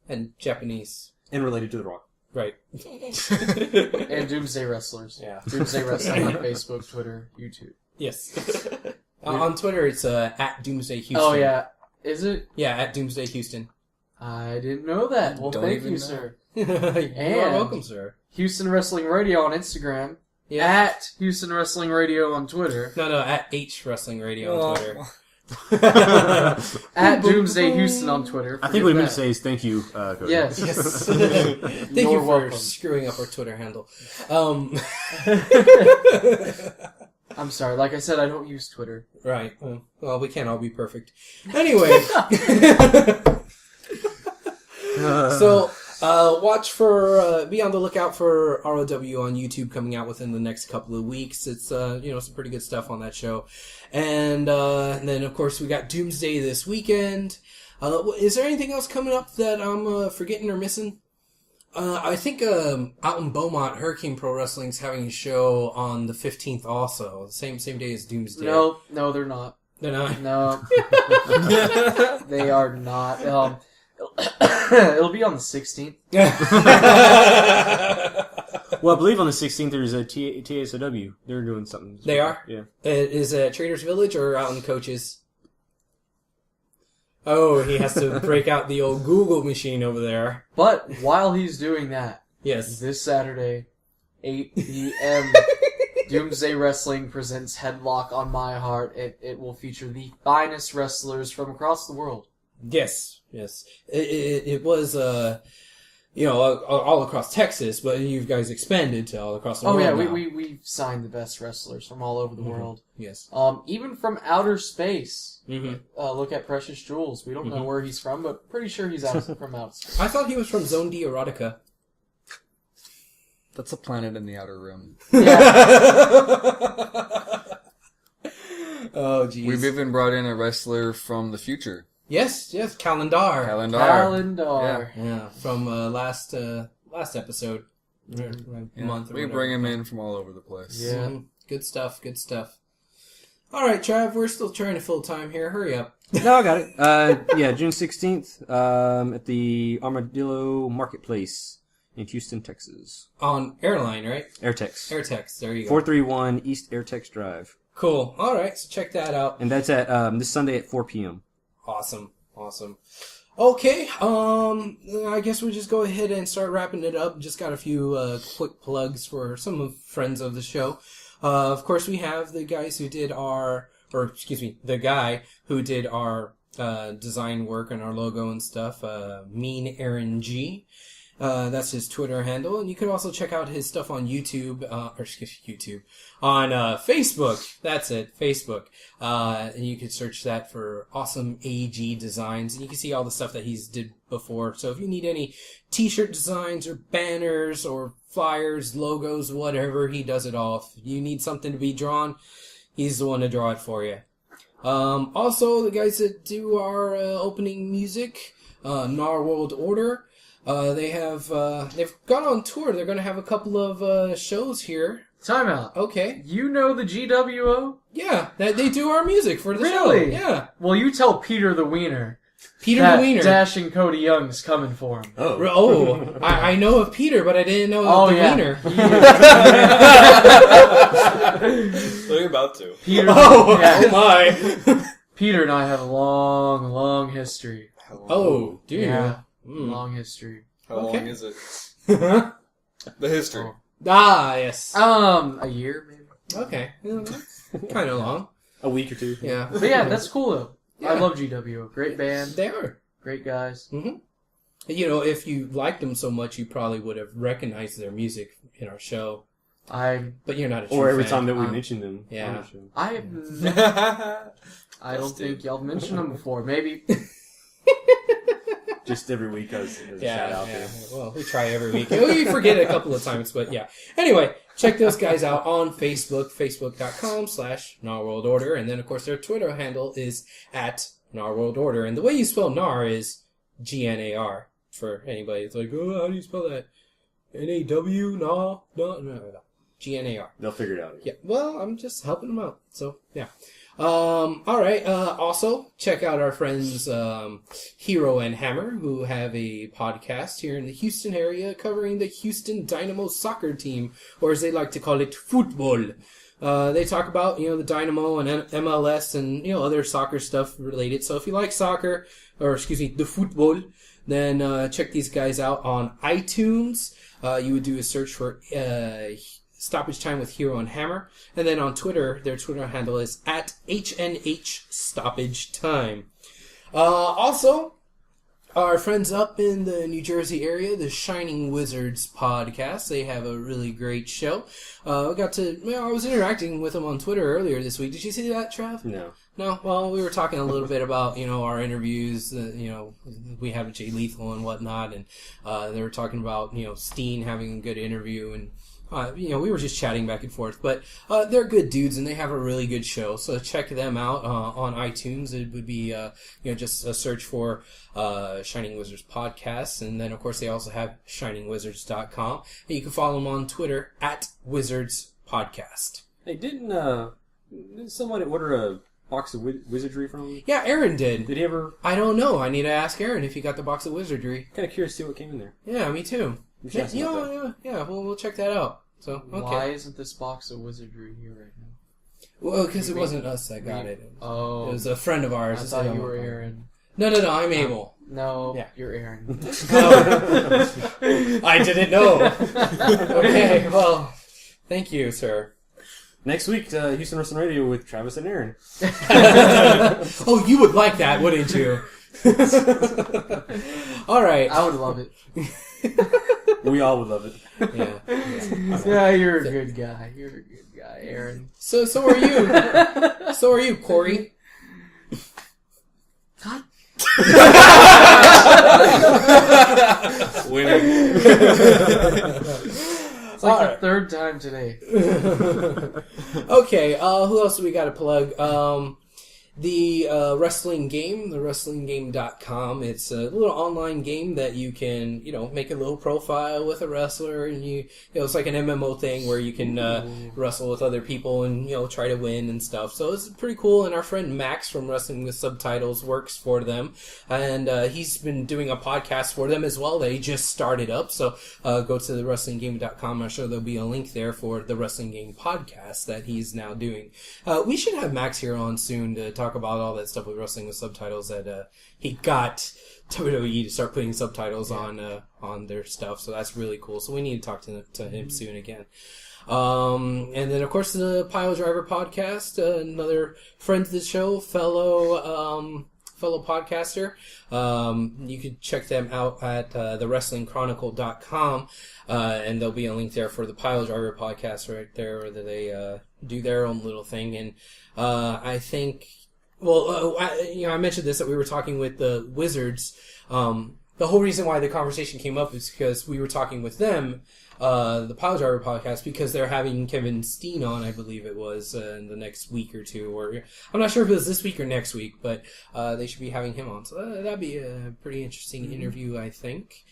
and Japanese, and related to The Rock. Right. And Doomsday wrestlers. Yeah. Doomsday Wrestling on Facebook, Twitter, YouTube. Yes. On Twitter, it's at Doomsday Houston. Oh yeah. Is it? Yeah, at Doomsday Houston. I didn't know that. Well, thank you, sir. You are welcome, sir. Houston Wrestling Radio on Instagram. Yeah. At Houston Wrestling Radio on Twitter. No, at H Wrestling Radio on Twitter. At Doomsday Houston on Twitter. I think what we meant to say is thank you, Cody. Yes. Thank you for screwing up our Twitter handle. I'm sorry. Like I said, I don't use Twitter. Right. Well, we can't all be perfect. Anyway. So, be on the lookout for ROW on YouTube coming out within the next couple of weeks. It's, some pretty good stuff on that show. And then, of course, we got Doomsday this weekend. Is there anything else coming up that I'm forgetting or missing? I think out in Beaumont, Hurricane Pro Wrestling's having a show on the 15th also. Same day as Doomsday. No, they're not. They're not? No. They are not. It'll be on the 16th. Well, I believe on the 16th there's a TSOW. They're doing something. They are? Yeah. Is it Traders Village or out in Coaches? Oh, he has to break out the old Google machine over there. But while he's doing that, yes, this Saturday, 8 p.m., Doomsday Wrestling presents Headlock On My Heart. It will feature the finest wrestlers from across the world. Yes. It was all across Texas, but you guys expanded to all across the world. Oh yeah, now. we've signed the best wrestlers from all over the world. Yes. Even from outer space. Mm-hmm. Look at Precious Jules. We don't know where he's from, but pretty sure he's from outer space. I thought he was from Zone D Erotica. That's a planet in the outer rim. Oh, jeez. We've even brought in a wrestler from the future. Yes, Calendar. Calendar. Yeah, from last episode. Month or We whatever. bring him in from all over the place. Yeah. Good stuff. All right, Trav, we're still trying to fill time here. Hurry up. No, I got it. Yeah, June 16th at the Armadillo Marketplace in Houston, Texas. On Airline, right? Airtex. Airtex, there you go. 431 East Airtex Drive. Cool. All right, so check that out. And that's at this Sunday at 4 p.m. Awesome. Okay, I guess we'll just go ahead and start wrapping it up. Just got a few quick plugs for some of friends of the show. Of course, we have the guys who did the guy who did our design work and our logo and stuff, Mean Aaron G. That's his Twitter handle, and you can also check out his stuff on YouTube, on Facebook. That's it, Facebook. And you can search that for Awesome AG Designs, and you can see all the stuff that he's did before. So if you need any t-shirt designs or banners or flyers, logos, whatever, he does it all. If you need something to be drawn, he's the one to draw it for you. Also, the guys that do our opening music, Nar World Order. They've gone on tour. They're going to have a couple of shows here. Time out. Okay. You know the GWO? Yeah, they do our music for the show. Really? Yeah. Well, you tell Peter the Wiener. Peter that the Wiener. Dashing Cody Young's coming for him. Oh, I know of Peter, but I didn't know of the Wiener. So you're about to. Peter, Oh my. Peter and I have a long, long history. Oh, do you? Yeah. Mm. Long history. How Okay. long is it? The history. Yes. A year maybe. Okay. Kind of long. A week or two. Yeah. But yeah, that's cool though. Yeah. I love GWO. Great band. They are. Great guys. Mm-hmm. If you liked them so much, you probably would have recognized their music in our show. But you're not a true Or every fan. time that we mention them. Yeah. on the show. I don't think y'all mentioned them before. Maybe. Just every week as a shout out there. Well, we try every week. We forget a couple of times, but yeah. Anyway, check those guys out on Facebook, facebook.com/NarWorldOrder. And then, of course, their Twitter handle is @NarWorldOrder. And the way you spell Nar is GNAR. For anybody that's like, oh, how do you spell that? N-A-W? No. GNAR. They'll figure it out. Yeah, well, I'm just helping them out. So, yeah. All right. Also, check out our friends Hero and Hammer, who have a podcast here in the Houston area covering the Houston Dynamo soccer team, or as they like to call it, football. They talk about, the Dynamo and MLS and, other soccer stuff related. So if you like soccer, the football, then check these guys out on iTunes. You would do a search for Stoppage Time with Hero and Hammer. And then on Twitter, their Twitter handle is @HNH Stoppage Time. Also, our friends up in the New Jersey area, the Shining Wizards podcast, they have a really great show. I was interacting with them on Twitter earlier this week. Did you see that, Trav? No. No? Well, we were talking a little bit about, our interviews, we have Jay Lethal and whatnot, and they were talking about, Steen having a good interview, and we were just chatting back and forth, but they're good dudes and they have a really good show. So check them out on iTunes. It would be just a search for Shining Wizards podcasts, and then of course they also have shiningwizards.com, and you can follow them on Twitter @wizardspodcast. Hey, didn't somebody order a box of wizardry from him? Yeah, Aaron did. Did he ever? I don't know. I need to ask Aaron if he got the box of wizardry. Kind of curious to see what came in there. Yeah, me too. We should ask him about that. Yeah. Well, we'll check that out. So okay. Why isn't this box of wizardry here right now? Well, because it wasn't us that got it. Oh. It was a friend of ours. I thought you were Aaron. No, I'm Abel. No, Yeah. you're Aaron. I didn't know. Okay, well, thank you, sir. Next week, Houston Wrestling Radio with Travis and Aaron. Oh, you would like that, wouldn't you? All right. I would love it. We all would love it. Yeah. Yeah, you're a good guy. You're a good guy, Aaron. So are you. So are you, Corey. God. Winning. It's like the third time today. Okay, who else do we got to plug? The wrestling game, thewrestlinggame.com. It's a little online game that you can, make a little profile with a wrestler, and it's like an MMO thing where you can wrestle with other people and try to win and stuff. So it's pretty cool. And our friend Max from Wrestling with Subtitles works for them, and he's been doing a podcast for them as well that he just started up. So go to thewrestlinggame.com. I'm sure there'll be a link there for the Wrestling Game podcast that he's now doing. We should have Max here on soon to talk about all that stuff with Wrestling with Subtitles that he got WWE to start putting subtitles on their stuff. So that's really cool. So we need to talk to him soon again. And then of course the Pile Driver podcast, another friend of the show, fellow podcaster. You can check them out at thewrestlingchronicle.com, and there'll be a link there for the Pile Driver podcast right there where they do their own little thing. And I think, I mentioned this, that we were talking with the Wizards. The whole reason why the conversation came up is because we were talking with them, the Pile Driver podcast, because they're having Kevin Steen on, I believe it was, in the next week or two. Or I'm not sure if it was this week or next week, but they should be having him on. So that'd be a pretty interesting interview, I think.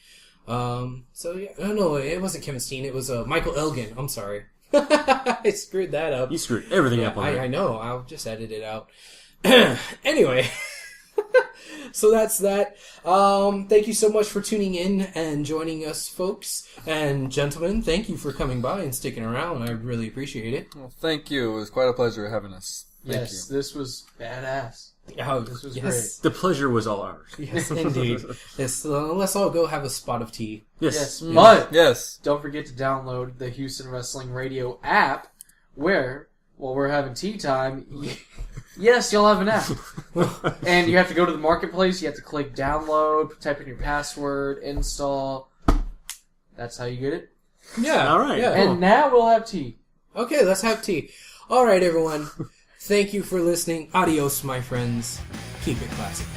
No, it wasn't Kevin Steen. It was Michael Elgin. I'm sorry. I screwed that up. You screwed everything up on that. I know. I'll just edit it out. Anyway. So that's that. Thank you so much for tuning in and joining us, folks. And gentlemen, thank you for coming by and sticking around. I really appreciate it. Well, thank you. It was quite a pleasure having us. Thank Yes, this was badass. Oh, This was yes. The pleasure was all ours. Yes, indeed. Yes, let's all go have a spot of tea. Yes. But Yes. don't forget to download the Houston Wrestling Radio app, where, while we're having tea time, yes, you'll have an app. And you have to go to the marketplace, you have to click download, type in your password, install. That's how you get it. Yeah. All right. Yeah. And now we'll have tea. Okay, let's have tea. All right, everyone. Thank you for listening. Adios, my friends. Keep it classic.